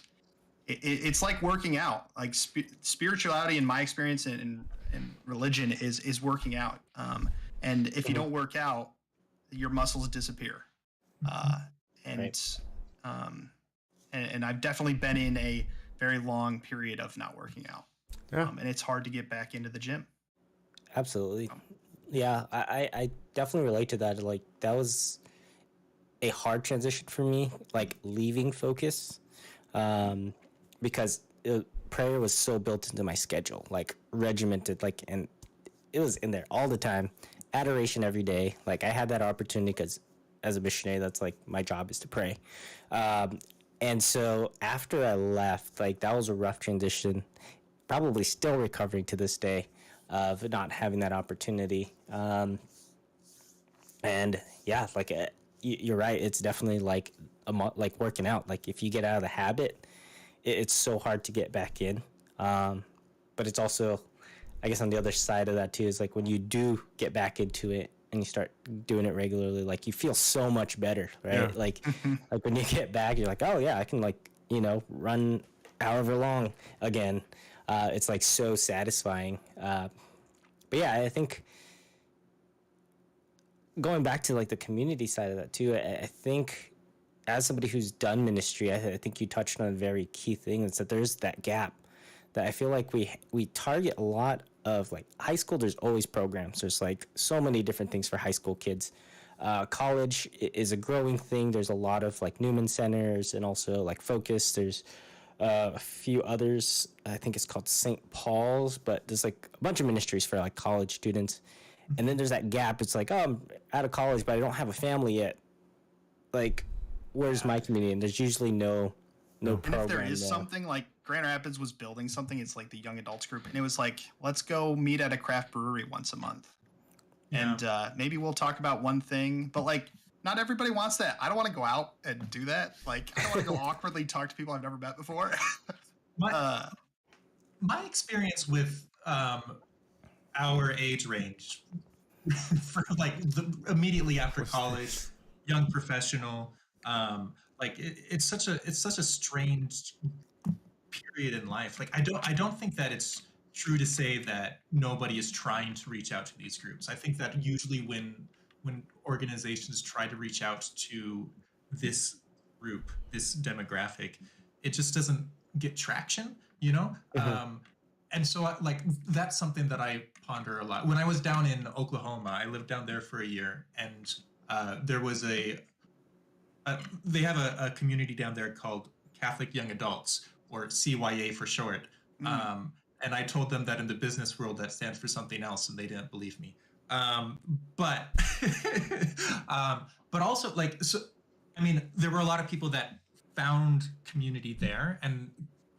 it's like working out. Like spirituality, in my experience, and religion is working out. And if you Mhm. don't work out, your muscles disappear. Uh, Right. and, um, and I've definitely been in a very long period of not working out. Yeah. And it's hard to get back into the gym. Absolutely. Yeah, I definitely relate to that. Like, that was a hard transition for me, like leaving focus, because prayer was so built into my schedule, like regimented, like, and it was in there all the time, adoration every day. Like, I had that opportunity because as a missionary, that's like my job is to pray. And so after I left, like, that was a rough transition, probably still recovering to this day of not having that opportunity. And yeah, like, you're right. It's definitely like like working out. Like, if you get out of the habit, it's so hard to get back in. But it's also, I guess, on the other side of that too, is like when you do get back into it and you start doing it regularly, like, you feel so much better, right? Yeah. Like when you get back, you're like, oh yeah, I can, like, run however long again. It's like so satisfying. But yeah, I think going back to like the community side of that too, I think as somebody who's done ministry, I think you touched on a very key thing. It's that there's that gap that I feel like we target a lot of, like, high school. There's always programs. There's like so many different things for high school kids. College is a growing thing. There's a lot of like Newman centers and also like Focus. There's a few others. I think it's called St. Paul's, but there's like a bunch of ministries for like college students. And then there's that gap. It's like, oh, I'm out of college, but I don't have a family yet. Like, where's my community? And there's usually no And program if there is there. something, like Grand Rapids was building something, it's like the young adults group, and it was like, let's go meet at a craft brewery once a month. Yeah. And maybe we'll talk about one thing, but like, not everybody wants that. I don't want to go out and do that. Like, I don't want to go awkwardly talk to people I've never met before. My experience with our age range for like immediately after college, young professional, like it's such a strange period in life. Like, I don't think that it's true to say that nobody is trying to reach out to these groups. I think that usually when organizations try to reach out to this group, this demographic, it just doesn't get traction, you know? And so like that's something that I ponder a lot. When I was down in Oklahoma, I lived down there for a year, and there was they have a community down there called Catholic Young Adults, or CYA for short. And I told them that in the business world that stands for something else, and they didn't believe me. But but also, like, so I mean, there were a lot of people that found community there, and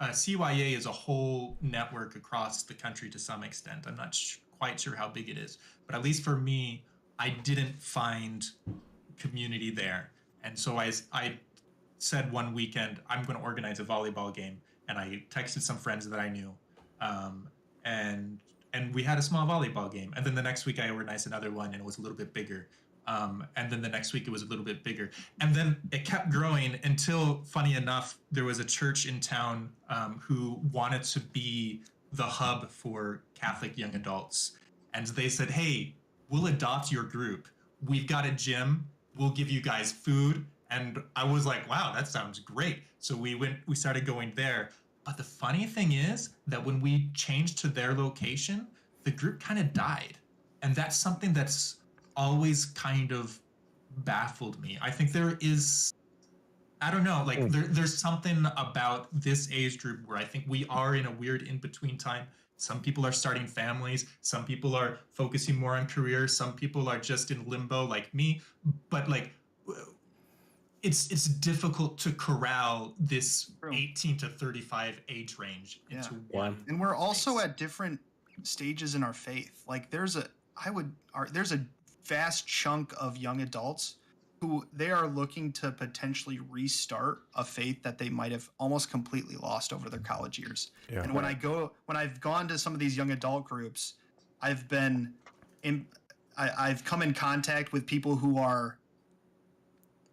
CYA is a whole network across the country to some extent. I'm not quite sure how big it is, but at least for me, I didn't find community there. And so I said one weekend, I'm going to organize a volleyball game. And I texted some friends that I knew. And we had a small volleyball game. And then the next week I organized another one, and it was a little bit bigger. And then the next week it was a little bit bigger. And then it kept growing until, funny enough, there was a church in town who wanted to be the hub for Catholic young adults. And they said, hey, we'll adopt your group. We've got a gym. We'll give you guys food. And I was like, wow, that sounds great. So we started going there. But the funny thing is that when we changed to their location, the group kind of died. And that's something that's always kind of baffled me. I think there is, I don't know, like there's something about this age group where I think we are in a weird in-between time. Some people are starting families. Some people are focusing more on careers. Some people are just in limbo like me. But like, it's difficult to corral this 18 to 35 age range into one. And we're also at different stages in our faith. Like there's a vast chunk of young adults who they are looking to potentially restart a faith that they might have almost completely lost over their college years. Yeah. And when I've gone to some of these young adult groups, I've come in contact with people who are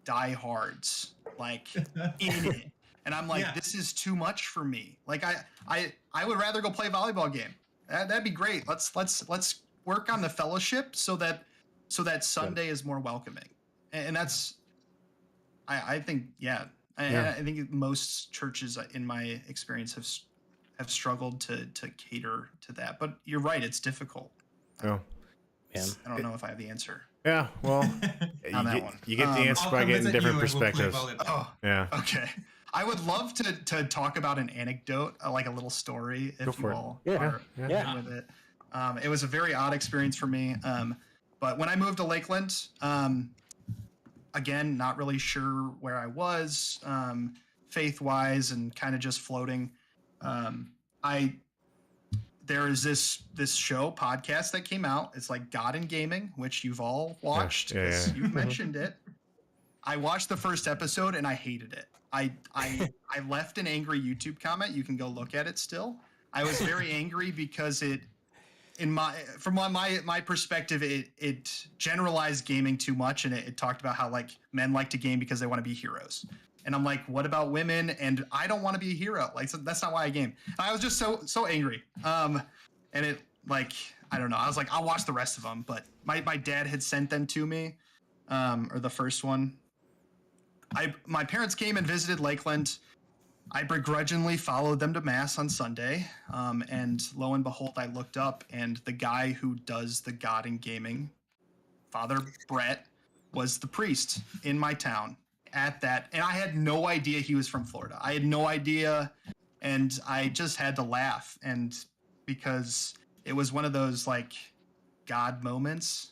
diehards, like in it. And I'm like, this is too much for me. Like I would rather go play a volleyball game. That'd be great. Let's work on the fellowship so that Sunday is more welcoming. And that's, I think, I think most churches, in my experience, have struggled to cater to that. But you're right; it's difficult. Oh. Yeah. I don't know if I have the answer. Yeah, well, On that one. you get the answer I'll by come getting visit different you and we'll play perspectives. volleyball. Oh, Yeah. okay. I would love to talk about an anecdote, like a little story, Go if for you it. all Yeah, are yeah. with it. It was a very odd experience for me. But when I moved to Lakeland, again, not really sure where I was, faith-wise, and kind of just floating. There is this show podcast that came out. It's like God in Gaming, which you've all watched because you've mentioned it. I watched the first episode and I hated it. I left an angry YouTube comment. You can go look at it still. I was very angry because from my perspective, it generalized gaming too much, and it talked about how like men like to game because they want to be heroes. And I'm like, what about women? And I don't want to be a hero. Like, so that's not why I game. And I was just so angry. And it, like, I don't know. I was like, I'll watch the rest of them. But my dad had sent them to me, or the first one. My parents came and visited Lakeland. I begrudgingly followed them to mass on Sunday. And lo and behold, I looked up, and the guy who does the God in Gaming, Father Brett, was the priest in my town at that. And I had no idea he was from Florida. I had no idea. And I just had to laugh. And because it was one of those like God moments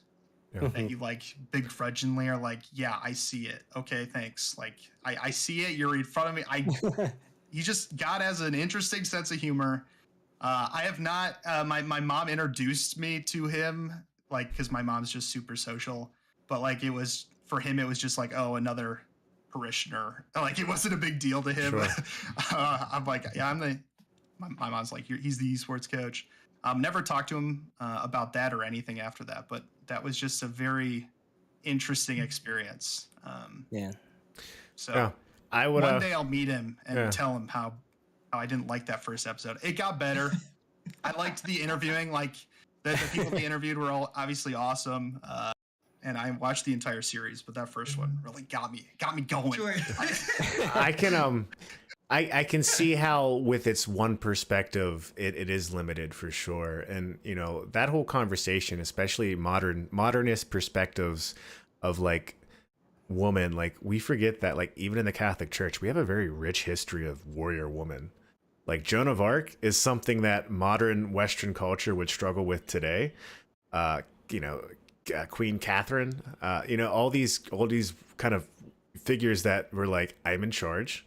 that you like begrudgingly are like, yeah, I see it. Okay, thanks. Like I see it. You're in front of me. God has an interesting sense of humor. I have not, my mom introduced me to him, like, because my mom's just super social. But like for him, it was just like, oh, another parishioner. Like it wasn't a big deal to him. Sure. I'm like, yeah, my mom's like, he's the esports coach. Never talked to him about that or anything after that, but that was just a very interesting experience. So I would one day I'll meet him and tell him how I didn't like that first episode. It got better. I liked the interviewing. Like the people they interviewed were all obviously awesome. And I watched the entire series, but that first one really got me going. Sure. I can see how with its one perspective, it is limited for sure. And, you know, that whole conversation, especially modernist perspectives of like woman, like we forget that like even in the Catholic Church, we have a very rich history of warrior woman. Like Joan of Arc is something that modern Western culture would struggle with today. Queen Catherine, all these kind of figures that were like, I'm in charge.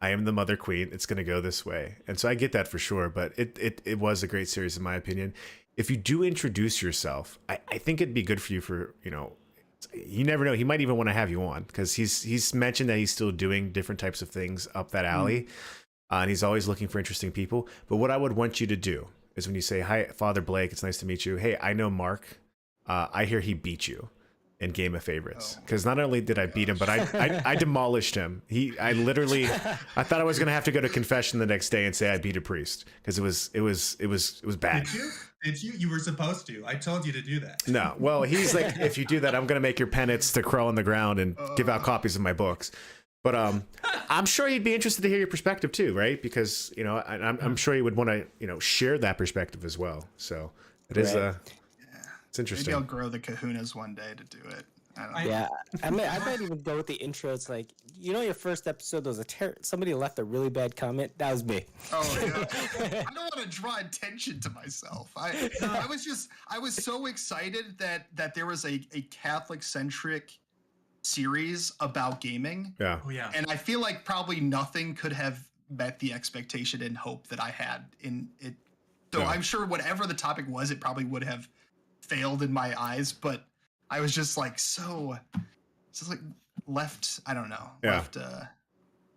I am the mother queen. It's going to go this way. And so I get that for sure. But it was a great series, in my opinion. If you do introduce yourself, I think it'd be good for you for, you never know. He might even want to have you on because he's mentioned that he's still doing different types of things up that alley. And he's always looking for interesting people. But what I would want you to do is when you say, hi, Father Blake, it's nice to meet you. Hey, I know Mark. I hear he beat you in Game of Favorites because not only did I beat him, but I demolished him. I thought I was gonna have to go to confession the next day and say I beat a priest because it was bad. Did you? You were supposed to. I told you to do that. No, well, he's like, if you do that, I'm gonna make your penance to crawl on the ground and give out copies of my books. But I'm sure he'd be interested to hear your perspective too, right? Because I'm sure he would want to share that perspective as well. So it is it's interesting. Maybe I'll grow the kahunas one day to do it. I don't know. Yeah, I might even go with the intro. It's like, your first episode, there was somebody left a really bad comment. That was me. Oh, yeah. I don't want to draw attention to myself. I was so excited that there was a Catholic-centric series about gaming. Yeah. Oh, yeah. And I feel like probably nothing could have met the expectation and hope that I had in it. So yeah. I'm sure whatever the topic was, it probably would have failed in my eyes, but I was just like like left, I don't know, left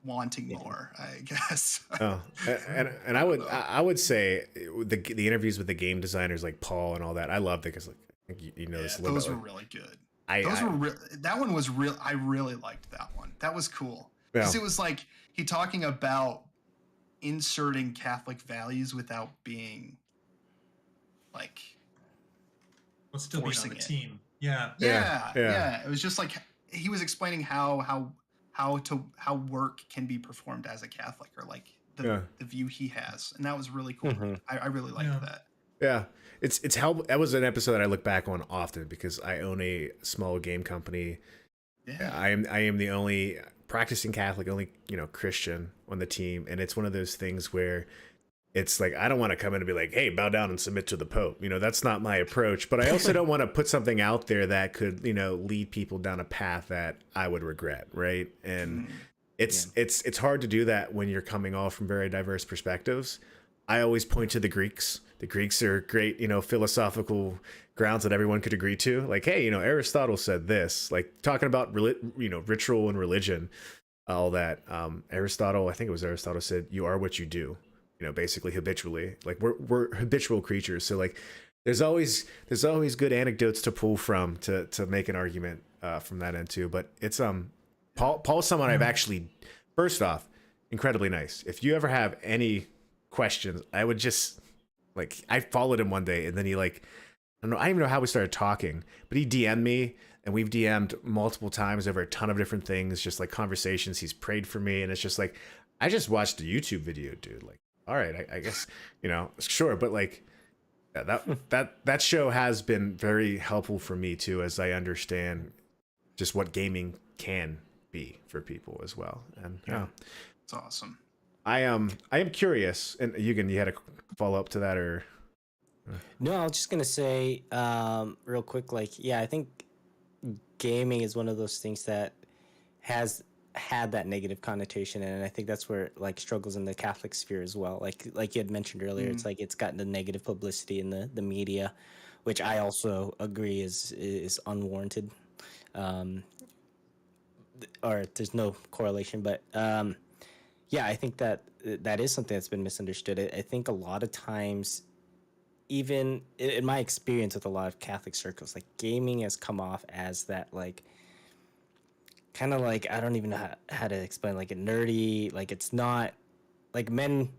wanting more, I guess. And I would say the interviews with the game designers like Paul and all that, I loved it because like you know this a little those bit. Were really good. That one was real. I really liked that one. That was cool because it was like he talking about inserting Catholic values without being like. Still being on the team. Yeah. It was just like he was explaining how how work can be performed as a Catholic, or like the view he has, and that was really cool. I really liked that. Yeah, it's how that was an episode that I look back on often because I own a small game company. Yeah. I am the only practicing Catholic, only Christian on the team, and it's one of those things where it's like I don't want to come in and be like, hey, bow down and submit to the Pope. That's not my approach. But I also don't want to put something out there that could lead people down a path that I would regret, right? And it's hard to do that when you're coming all from very diverse perspectives. I always point to the Greeks. The Greeks are great, philosophical grounds that everyone could agree to. Like, hey, Aristotle said this. Like talking about ritual and religion, all that. Aristotle, I think it was Aristotle, said, "You are what you do." Basically habitually. Like we're habitual creatures. So like, there's always good anecdotes to pull from to make an argument from that end too. But it's Paul's someone I've actually, first off, incredibly nice. If you ever have any questions, I would just I followed him one day and then he I don't even know how we started talking, but he DM'd me and we've DM'd multiple times over a ton of different things, just like conversations. He's prayed for me and it's just like, I just watched a YouTube video, dude. Like, all right, I guess, sure. But that show has been very helpful for me too, as I understand just what gaming can be for people as well. And it's awesome. I am curious, and Eugen, you had a follow up to that, or? No, I was just gonna say real quick, I think gaming is one of those things that has had that negative connotation, and I think that's where struggles in the Catholic sphere as well. Like you had mentioned earlier, it's it's gotten the negative publicity in the media, which I also agree is unwarranted. Or there's no correlation, but I think that is something that's been misunderstood. I think a lot of times, even in my experience with a lot of Catholic circles, gaming has come off as that kind of I don't even know how to explain, a nerdy, it's not men.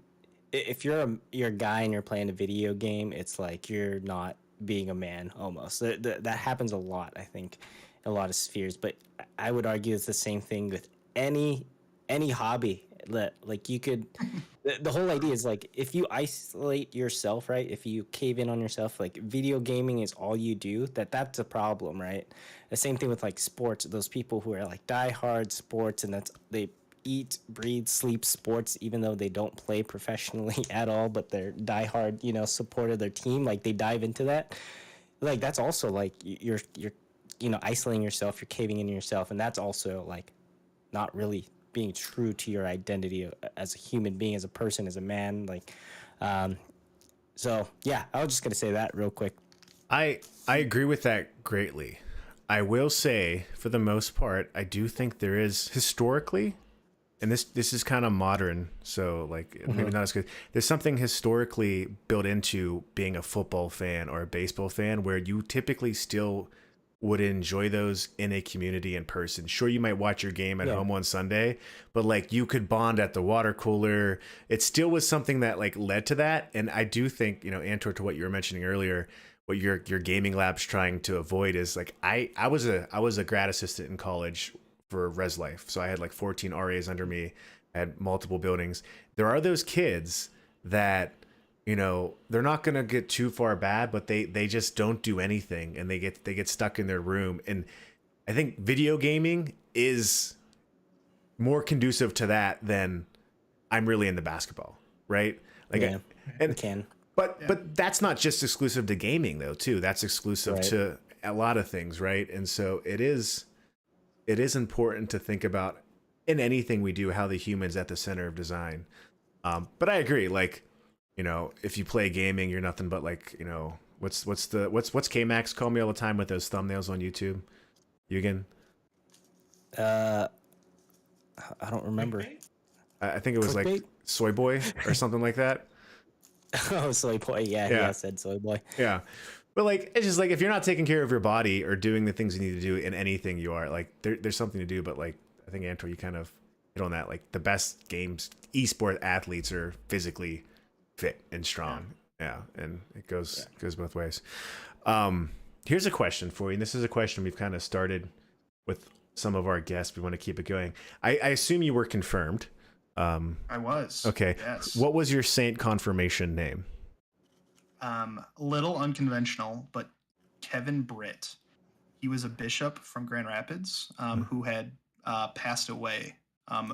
If you're a guy and you're playing a video game, it's you're not being a man almost. That happens a lot, I think, in a lot of spheres. But I would argue it's the same thing with any hobby that you could. The whole idea is if you isolate yourself, right? If you cave in on yourself, video gaming is all you do, that's a problem, right? The same thing with sports. Those people who are die hard sports, and they eat, breathe, sleep sports, even though they don't play professionally at all, but they're diehard, support of their team. They dive into that. That's also you're isolating yourself. You're caving in yourself, and that's also not really being true to your identity as a human being, as a person, as a man. So yeah, I was just gonna say that real quick. I agree with that greatly. I will say, for the most part, I do think there is historically, and this is kind of modern, so maybe not as good. There's something historically built into being a football fan or a baseball fan where you typically still would enjoy those in a community in person. Sure, you might watch your game at home on Sunday, but you could bond at the water cooler. It still was something that led to that. And I do think, Antor, to what you were mentioning earlier, what your gaming lab's trying to avoid is I was a grad assistant in college for Res Life. So I had 14 RAs under me. I had multiple buildings. There are those kids that they're not going to get too far bad, but they just don't do anything and they get stuck in their room. And I think video gaming is more conducive to that than I'm really into basketball, right? But that's not just exclusive to gaming though, too. That's exclusive to a lot of things, right? And so it is important to think about in anything we do how the human's at the center of design. But I agree, if you play gaming, you're nothing but what's K-Max call me all the time with those thumbnails on YouTube? Eugen? I don't remember. I think it was Clickbait? Soy Boy or something like that. Oh, Soy Boy. Yeah, I said Soy Boy. Yeah. But it's just if you're not taking care of your body or doing the things you need to do in anything you are, there's something to do. But I think, Antor, you kind of hit on that. The best games, esport athletes are physically fit and strong. Yeah, and it goes both ways. Here's a question for you, and this is a question we've kind of started with some of our guests. We want to keep it going. I assume you were confirmed. I was. Okay. Yes. What was your saint confirmation name? A little unconventional, but Kevin Britt. He was a bishop from Grand Rapids who had passed away.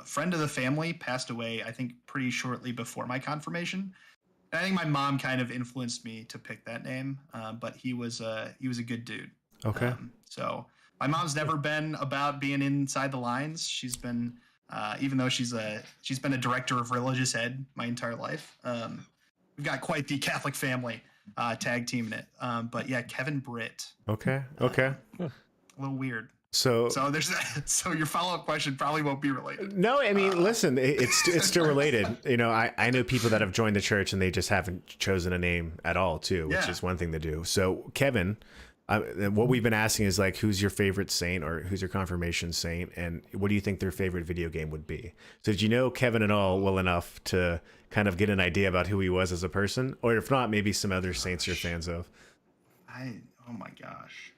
Friend of the family passed away, I think, pretty shortly before my confirmation. And I think my mom kind of influenced me to pick that name, but he was a good dude. Okay. So my mom's never been about being inside the lines. She's been, even though she's been a director of religious ed my entire life. We've got quite the Catholic family tag teaming it. But yeah, Kevin Britt. Okay. A little weird. So there's that. So your follow-up question probably won't be related. no, I mean, listen, it's still related. You know, I know people that have joined the church and they just haven't chosen a name at all, too, which is one thing to do. So Kevin, what we've been asking is like, who's your favorite saint or who's your confirmation saint, and what do you think their favorite video game would be? So did you know Kevin at all well enough to kind of get an idea about who he was as a person, or if not, maybe some other saints you're fans of? Oh my gosh.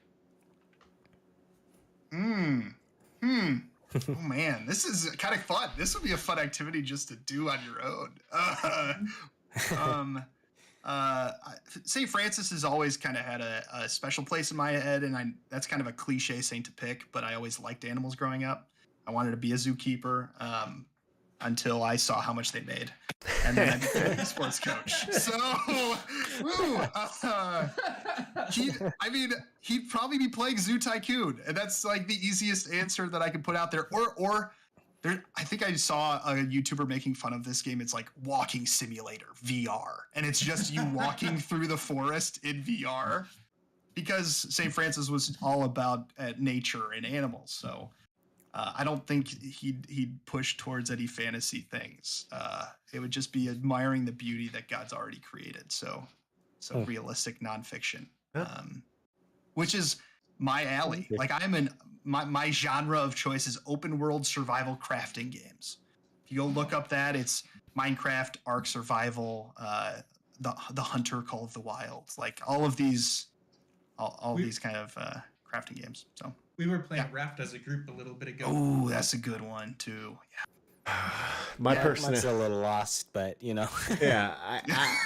Oh man, this is kind of fun. This would be a fun activity just to do on your own. St. Francis has always kind of had a special place in my head, and that's kind of a cliche saint to pick, but I always liked animals growing up. I wanted to be a zookeeper until I saw how much they made, and then I became an esports coach. So, he'd probably be playing Zoo Tycoon, and that's like the easiest answer that I could put out there. Or I think I saw a YouTuber making fun of this game. It's like Walking Simulator VR, and it's just you walking through the forest in VR, because St. Francis was all about nature and animals. So I don't think he'd push towards any fantasy things. It would just be admiring the beauty that God's already created. So realistic nonfiction, which is my alley. Like my genre of choice is open world survival crafting games. If you go look up that, it's Minecraft, Ark Survival, the Hunter Call of the Wild, like all of these, these kind of crafting games. So we were playing Raft as a group a little bit ago. Oh, that's a good one too. Yeah. Mine's a little lost, but you know. Yeah, I,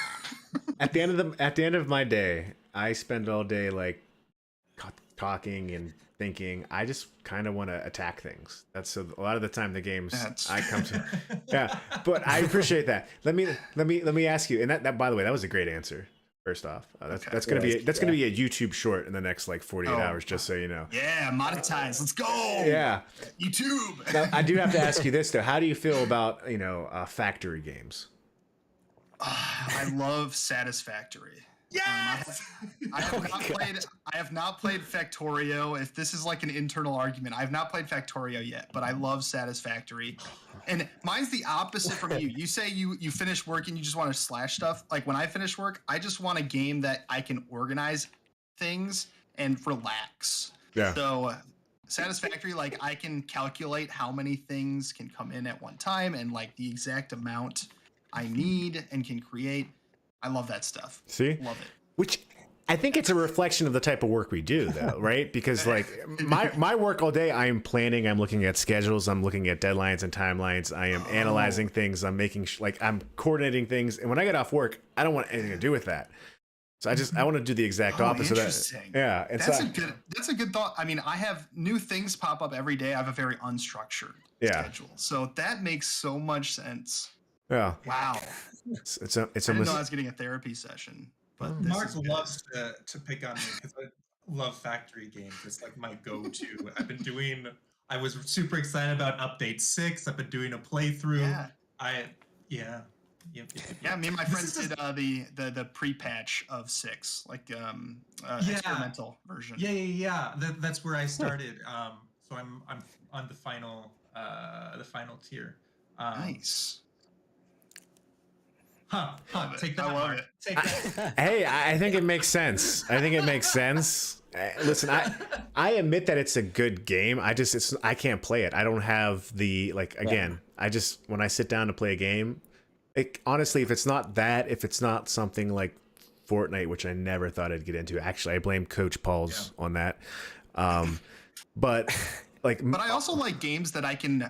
at the end of my day, I spend all day like talking and thinking. I just kind of want to attack things. That's a lot of the time the games I come to. Yeah, but I appreciate that. Let me ask you. And that by the way, that was a great answer. First off, that's gonna be a YouTube short in the next like 48 hours, just so you know. Yeah, monetize. Let's go. Yeah, YouTube. Now, I do have to ask you this though. How do you feel about factory games? I love Satisfactory. Yes. I have not played Factorio. If this is like an internal argument, I have not played Factorio yet, but I love Satisfactory. And mine's the opposite from you. You say you finish work and you just want to slash stuff. Like when I finish work, I just want a game that I can organize things and relax. Yeah. So Satisfactory, like I can calculate how many things can come in at one time and like the exact amount I need and can create. I love that stuff. See? Love it. Which I think it's a reflection of the type of work we do though, right? Because like my work all day, I am planning, I'm looking at schedules, I'm looking at deadlines and timelines, I am analyzing things, I'm making I'm coordinating things. And when I get off work, I don't want anything to do with that. So I want to do the exact opposite of that. Yeah. And that's a good thought. I mean, I have new things pop up every day. I have a very unstructured schedule. So that makes so much sense. Yeah. Wow. It's I didn't know I was getting a therapy session. But Mark loves to pick on me because I love factory games. It's like my go-to. I was super excited about update 6. I've been doing a playthrough. Yeah. Me and my friends did the pre-patch of 6, like experimental version. Yeah. That's where I started. So I'm on the final tier. Nice. Take that. I love it. Take that. Hey, I think it makes sense. Listen, I admit that it's a good game. I can't play it. I don't have the when I sit down to play a game, honestly, if it's not something like Fortnite, which I never thought I'd get into. Actually, I blame Coach Paul's on that. But like, But I also like games that I can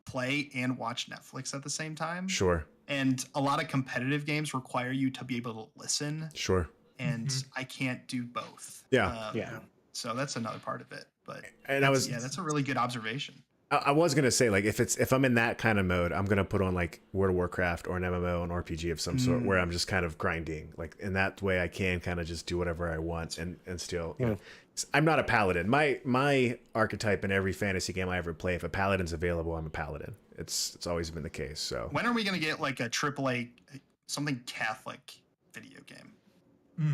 play and watch Netflix at the same time. sure, And a lot of competitive games require you to be able to listen, sure, and Mhm. I can't do both. yeah. Yeah. So that's another part of it. But And I was, that's a really good observation. I was gonna say, like, if I'm in that kind of mode, I'm gonna put on like World of Warcraft or an MMO, an RPG of some sort, where I'm just kind of grinding. Like in that way, I can kind of just do whatever I want and still, you know, I'm not a paladin. My archetype in every fantasy game I ever play, if a paladin's available, I'm a paladin. It's always been the case. So When are we gonna get like a AAA, something Catholic video game? We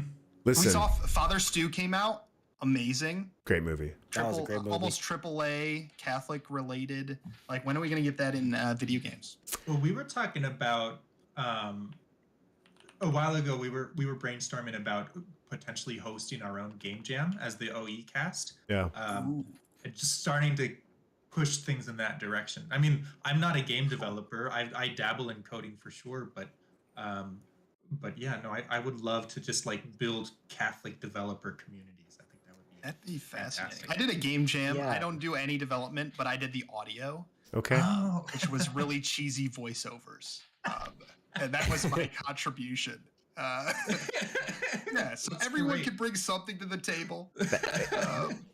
listen, saw Father Stew came out. Amazing. great movie. That was a great movie. Almost AAA Catholic related. Like, when are we gonna get that in video games? Well, we were talking about a while ago. We were brainstorming about potentially hosting our own game jam as the OE cast. Yeah. Ooh. And just starting to push things in that direction. I mean, I'm not a game developer. I dabble in coding for sure, but yeah, no, I would love to just like build Catholic developer communities. I think that would be That'd be fascinating. fantastic. I did a game jam. Yeah. I don't do any development, but I did the audio, Okay. Oh, which was really cheesy voiceovers. And that was my contribution. Yeah, so That's everyone great. could bring something to the table.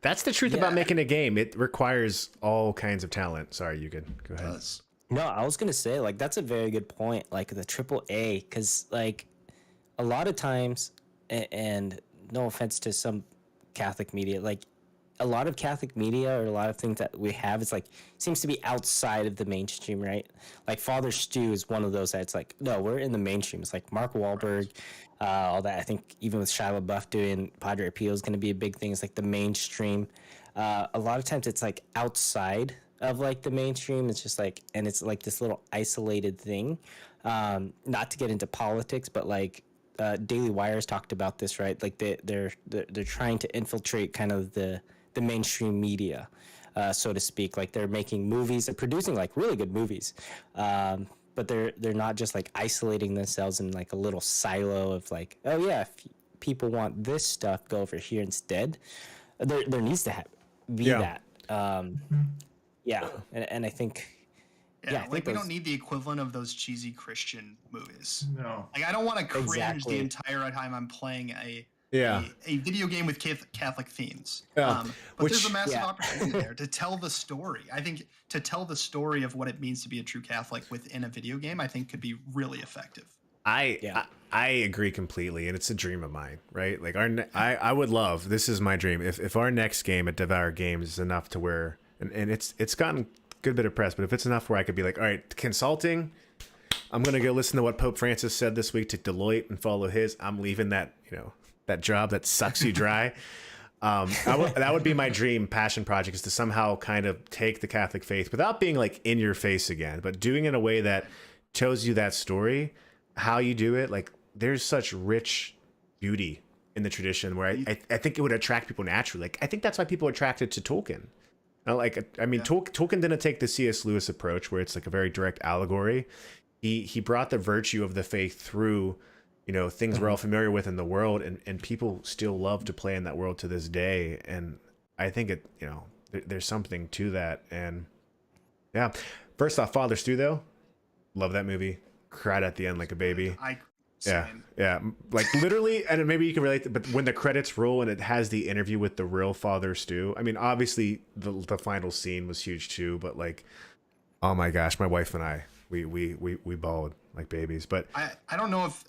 That's the truth about Yeah. making a game. It requires all kinds of talent. Sorry, you can go ahead. Does. No, I was gonna say like that's a very good point. Like the triple A, because like a lot of times, and no offense to some Catholic media, like a lot of Catholic media or a lot of things that we have, it's like seems to be outside of the mainstream, right? Like Father Stew is one of those that's like, no, we're in the mainstream. It's like Mark Wahlberg, all that. I think even with Shia LaBeouf doing Padre Pio is going to be a big thing. It's like the mainstream. A lot of times it's like outside of like the mainstream. It's just like, and it's like this little isolated thing. Not to get into politics, but like Daily Wire's talked about this, right? Like they're trying to infiltrate kind of the mainstream media, so to speak. Like they're making movies, they're producing like really good movies, but they're not just like isolating themselves in like a little silo of like, oh yeah, if people want this stuff, go over here instead. There needs to be Yeah. that. Yeah, and I think. Yeah, Yeah, I think like we those- don't need the equivalent of those cheesy Christian movies. no. Like, I don't want to cringe Exactly. the entire time I'm playing Yeah. a video game with Catholic themes. Yeah, But there's a which- massive Yeah. opportunity there to tell the story. I think to tell the story of what it means to be a true Catholic within a video game, I think could be really effective. I agree completely, and it's a dream of mine, right? Like I would love, this is my dream. If our next game at Devour Games is enough to where, and it's gotten good bit of press, but if it's enough where I could be like, all right, consulting, I'm gonna go listen to what Pope Francis said this week to Deloitte and follow his. I'm leaving that, that job that sucks you dry. That would be my dream passion project, is to somehow kind of take the Catholic faith without being like in your face again, but doing it in a way that shows you that story, how you do it. Like there's such rich beauty in the tradition where I think it would attract people naturally. Like I think that's why people are attracted to Tolkien. Tolkien didn't take the C.S. Lewis approach where it's like a very direct allegory. He brought the virtue of the faith through, things we're all familiar with in the world, and people still love to play in that world to this day. And I think there's something to that. And yeah, first off, Father Stew though, love that movie. Cried at the end like a baby. Yeah, like literally, and maybe you can relate. But when the credits roll and it has the interview with the real Father Stew, I mean, obviously the final scene was huge too. But like, oh my gosh, my wife and I, we bawled like babies. But I don't know if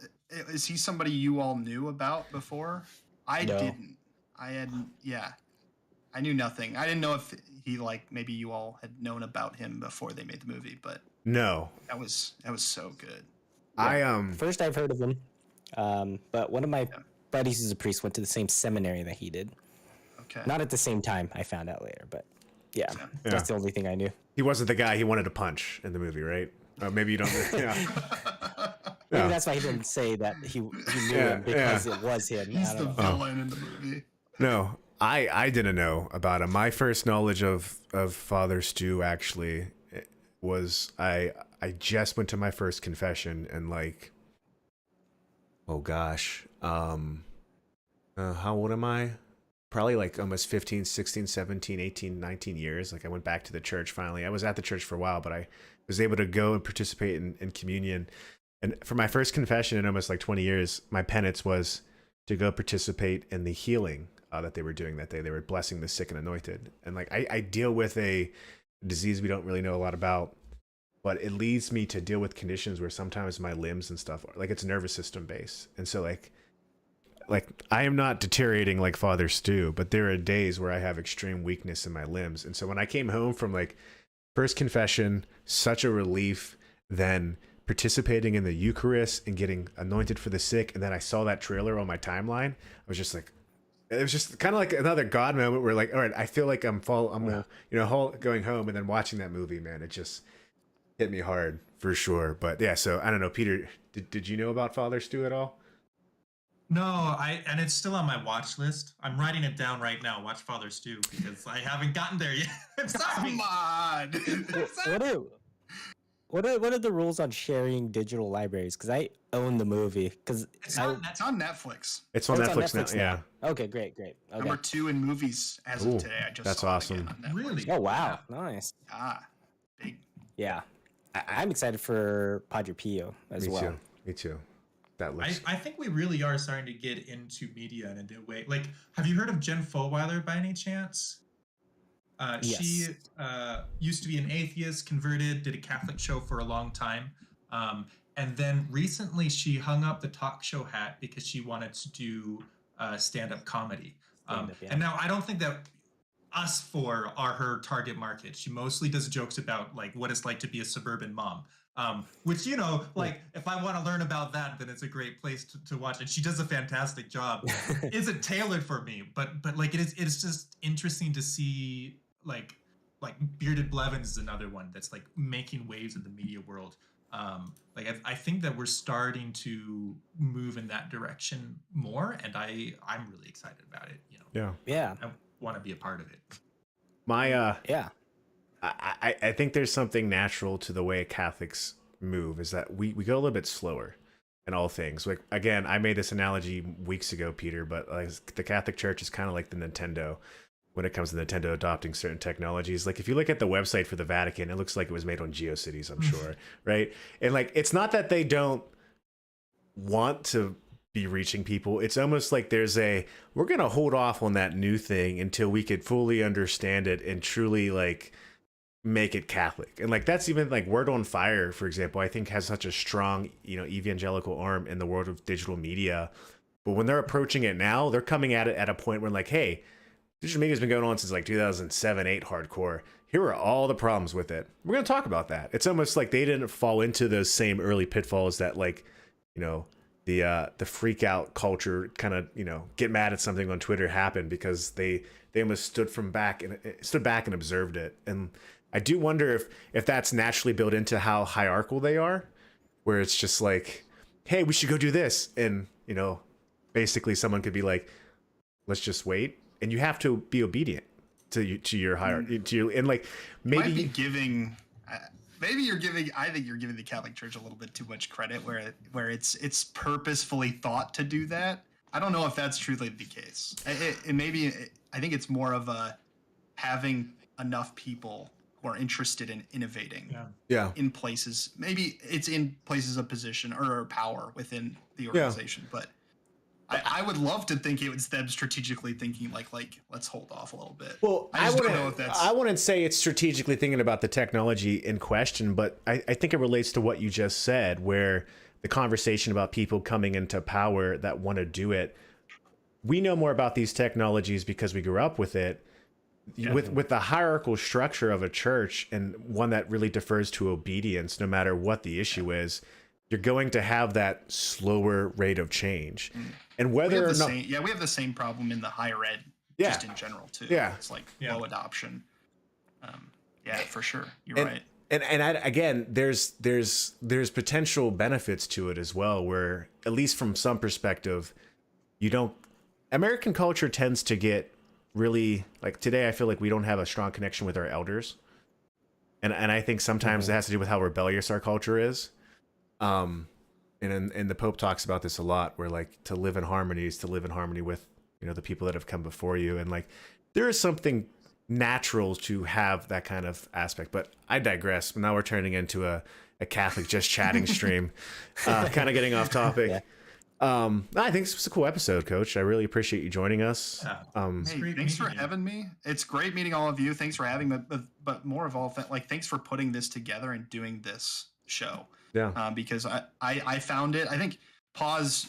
is he somebody you all knew about before? I No. didn't. I knew nothing. I didn't know if he, like, maybe you all had known about him before they made the movie, but no, that was so good. First I've heard of him, but one of my buddies who's a priest went to the same seminary that he did. Okay. Not at the same time. I found out later, but yeah, Yeah. that's the only thing I knew. he wasn't the guy he wanted to punch in the movie, right? Maybe you don't. Yeah. Maybe Yeah. that's why he didn't say that he knew Yeah, him, because it was him. He's I the don't know. villain in the movie. No, I didn't know about him. My first knowledge of Father Stew actually was I just went to my first confession, and like, oh gosh, how old am I? probably like almost 15, 16, 17, 18, 19 years. Like I went back to the church finally. I was at the church for a while, but I was able to go and participate in communion. And for my first confession in almost like 20 years, my penance was to go participate in the healing that they were doing that day. They were blessing the sick and anointed. And like I deal with a disease we don't really know a lot about, but it leads me to deal with conditions where sometimes my limbs and stuff, like it's nervous system based. And so like I am not deteriorating like Father Stu, but there are days where I have extreme weakness in my limbs. And so when I came home from like first confession, such a relief, then participating in the Eucharist and getting anointed for the sick, and then I saw that trailer on my timeline, I was just like, it was just kind of like another God moment where like, all right, I feel like I'm going home, and then watching that movie, man, it just hit me hard for sure. But yeah, so I don't know, Peter, did you know about Father Stu at all? No, and it's still on my watch list. I'm writing it down right now. Watch Father Stu because I haven't gotten there yet. I'm sorry. Come on. What are the rules on sharing digital libraries? Because I own the movie. Because It's on Netflix. It's on it's Netflix, now. Yeah. Okay, great. Okay. Number 2 in movies as Ooh, of today. I just that's saw it awesome. again on Netflix. Really? Oh wow, nice. Big. Yeah, I'm excited for Padre Pio as Me well. too. Me too. That looks. I think we really are starting to get into media in a new way. Like, have you heard of Jen Fulwiler by any chance? Yes. She used to be an atheist, converted, did a Catholic show for a long time. And then recently she hung up the talk show hat because she wanted to do stand-up comedy. Stand-up, yeah. And now I don't think that us four are her target market. She mostly does jokes about like what it's like to be a suburban mom. Which, you know, like if I want to learn about that, then it's a great place to watch. And she does a fantastic job. Isn't tailored for me, but like it's just interesting to see like Bearded Blevins is another one that's like making waves in the media world. Like I think that we're starting to move in that direction more, and I'm really excited about it. You know, Yeah. I want to be a part of it. My Yeah. I think there's something natural to the way Catholics move, is that we go a little bit slower in all things. Like again, I made this analogy weeks ago, Peter, but like the Catholic Church is kind of like the Nintendo when it comes to Nintendo adopting certain technologies. Like if you look at the website for the Vatican, it looks like it was made on GeoCities, I'm sure, right? And like it's not that they don't want to be reaching people. It's almost like we're gonna hold off on that new thing until we could fully understand it and truly like make it Catholic. And like that's even like Word on Fire, for example, I think has such a strong, evangelical arm in the world of digital media. But when they're approaching it now, they're coming at it at a point where like, hey, digital media has been going on since like 2007, 8 hardcore. Here are all the problems with it. We're going to talk about that. It's almost like they didn't fall into those same early pitfalls that like, the freak out culture kind of, get mad at something on Twitter happened because they almost stood back and observed it. And I do wonder if that's naturally built into how hierarchical they are, where it's just like, hey, we should go do this. And, basically someone could be like, let's just wait. And you have to be obedient to your hierarchy, and like maybe Might be giving. Maybe you're giving. I think you're giving the Catholic Church a little bit too much credit, where it's purposefully thought to do that. I don't know if that's truly the case. I think it's more of having enough people who are interested in innovating. Yeah. In places, maybe it's in places of position or power within the organization, but. I would love to think it was them strategically thinking like let's hold off a little bit. Well, I just don't know if that's. I wouldn't say it's strategically thinking about the technology in question, but I think it relates to what you just said, where the conversation about people coming into power that want to do it. We know more about these technologies because we grew up with it. Yeah. With the hierarchical structure of a church, and one that really defers to obedience, no matter what the issue is, you're going to have that slower rate of change. And whether or not, we have the same problem in the higher ed, just in general too. Yeah, it's like low adoption. For sure, you're right. And again, there's potential benefits to it as well, where at least from some perspective, American culture tends to get really like today. I feel like we don't have a strong connection with our elders, and I think sometimes it has to do with how rebellious our culture is. And the Pope talks about this a lot, where like to live in harmony is to live in harmony with the people that have come before you, and like there is something natural to have that kind of aspect. But I digress. Now we're turning into a Catholic just chatting stream, kind of getting off topic. Yeah. I think this was a cool episode, Coach. I really appreciate you joining us. Hey, great thanks for meeting you. having me. It's great meeting all of you. Thanks for having me. But more of all, like, thanks for putting this together and doing this show. Yeah. Because I found it. I think Pause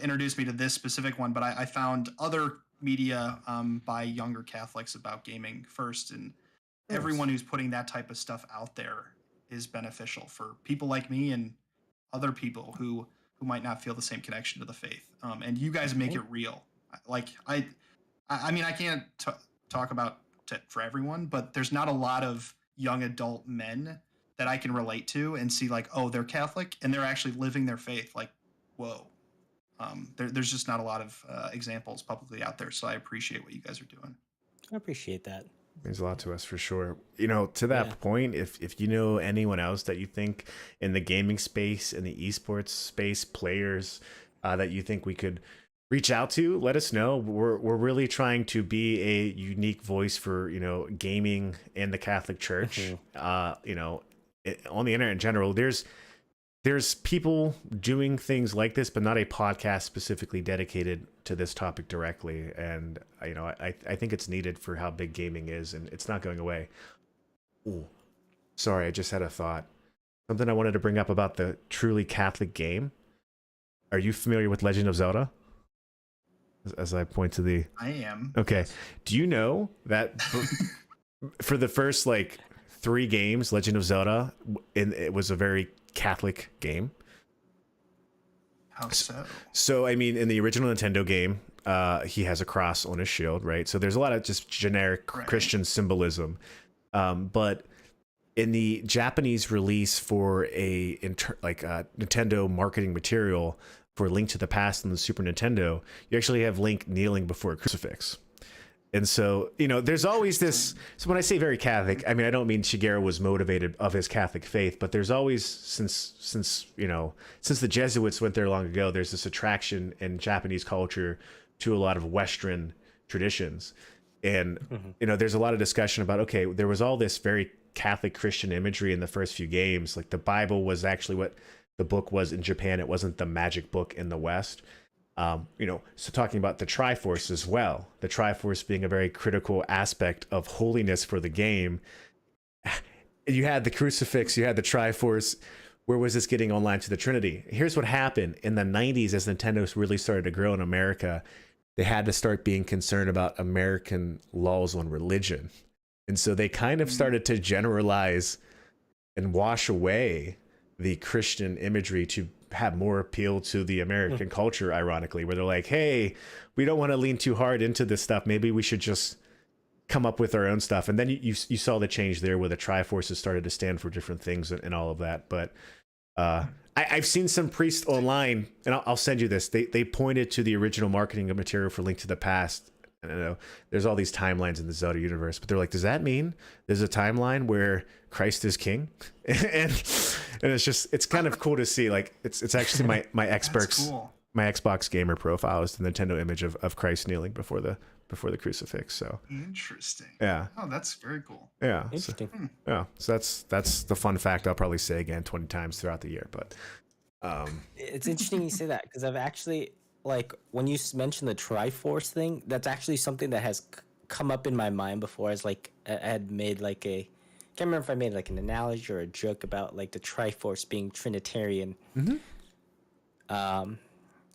introduced me to this specific one, but I found other media by younger Catholics about gaming first, and everyone who's putting that type of stuff out there is beneficial for people like me and other people who might not feel the same connection to the faith. And you guys make it real. Like I mean, I can't talk about it for everyone, but there's not a lot of young adult men that I can relate to and see like, oh, they're Catholic and they're actually living their faith. Like, whoa. There's just not a lot of examples publicly out there. So I appreciate what you guys are doing. I appreciate that. Means a lot to us for sure. To that point, if you know anyone else that you think in the gaming space, in the esports space, players that you think we could reach out to, let us know. We're really trying to be a unique voice for gaming and the Catholic Church. On the internet in general, there's people doing things like this, but not a podcast specifically dedicated to this topic directly. And, I think it's needed for how big gaming is, and it's not going away. Ooh, sorry, I just had a thought. Something I wanted to bring up about the truly Catholic game. Are you familiar with Legend of Zelda? As I point to the... I am. Okay. Do you know that for the first, 3 games, Legend of Zelda, it was a very Catholic game? How so? So, I mean, in the original Nintendo game, he has a cross on his shield, right? So there's a lot of just generic Christian symbolism. But in the Japanese release for a Nintendo marketing material for Link to the Past on the Super Nintendo, you actually have Link kneeling before a crucifix. And so, there's always this. So when I say very Catholic, I mean, I don't mean Shigeru was motivated of his Catholic faith, but there's always, since the Jesuits went there long ago, there's this attraction in Japanese culture to a lot of Western traditions. And, there's a lot of discussion about, okay, there was all this very Catholic Christian imagery in the first few games. Like the Bible was actually what the book was in Japan. It wasn't the magic book in the West. So talking about the Triforce as well, the Triforce being a very critical aspect of holiness for the game. You had the crucifix, you had the Triforce. Where was this getting online to the Trinity? Here's what happened in the 90s as Nintendo really started to grow in America. They had to start being concerned about American laws on religion. And so they kind of started to generalize and wash away the Christian imagery to have more appeal to the American culture, ironically, where they're like, hey, we don't want to lean too hard into this stuff. Maybe we should just come up with our own stuff. And then you saw the change there where the Triforces started to stand for different things and all of that. But I've seen some priests online, and I'll send you this. They pointed to the original marketing material for Link to the Past. I don't know, there's all these timelines in the Zelda universe, but they're like, does that mean there's a timeline where Christ is king? and it's kind of cool to see. Like it's actually my Xbox Cool. my Xbox gamer profile is the Nintendo image of Christ kneeling before the crucifix. So Interesting. yeah. Oh, that's very cool. Yeah. Interesting. So that's the fun fact I'll probably say again 20 times throughout the year. But It's interesting you say that because I've actually, when you mentioned the Triforce thing, that's actually something that has come up in my mind before. As I had made I can't remember if I made an analogy or a joke about the Triforce being Trinitarian. Mm-hmm.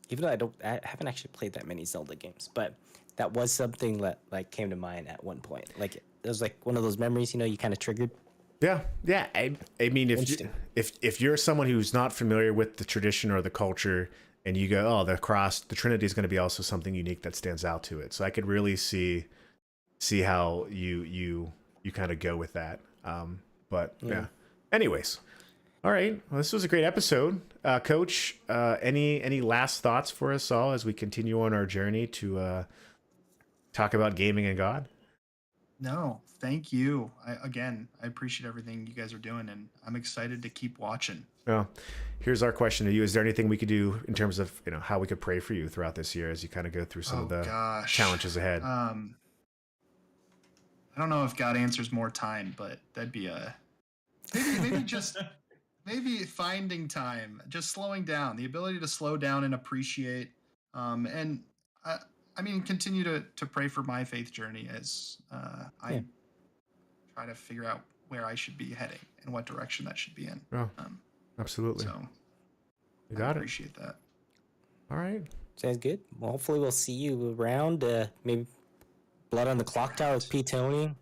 Even though I haven't actually played that many Zelda games, but that was something that came to mind at one point. It was one of those memories, you kind of triggered. Yeah. I mean, if you're someone who's not familiar with the tradition or the culture, and you go, oh, the cross, the Trinity is going to be also something unique that stands out to it. So I could really see how you kind of go with that. But yeah. Anyways, all right. Well, this was a great episode, Coach. Any last thoughts for us all as we continue on our journey to talk about gaming and God? No, thank you. I appreciate everything you guys are doing, and I'm excited to keep watching. Well, here's our question to you: is there anything we could do in terms of how we could pray for you throughout this year as you kind of go through some of the challenges ahead? I don't know if God answers more time, but that'd be maybe just maybe finding time, just slowing down, the ability to slow down and appreciate, and I mean, continue to pray for my faith journey as I try to figure out where I should be heading and what direction that should be in. Oh, absolutely. So you got I appreciate that. All right. Sounds good. Well, hopefully we'll see you around. Maybe Blood on the Clock Tower with P. Tony.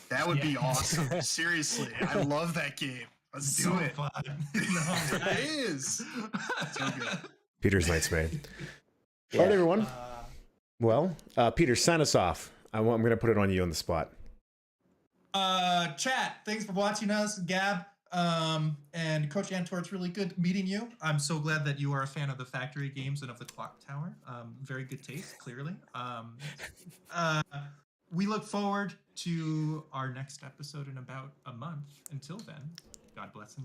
That would be awesome. Seriously, I love that game. Let's do it. Fun. It is. So good. Peter's night's made. Yeah. All right, everyone. Well, Peter, sign us off. I'm going to put it on you on the spot. Chat, thanks for watching us, Gab. And Coach Antor, it's really good meeting you. I'm so glad that you are a fan of the Factory games and of the Clock Tower. Very good taste, clearly. We look forward to our next episode in about a month. Until then, God bless and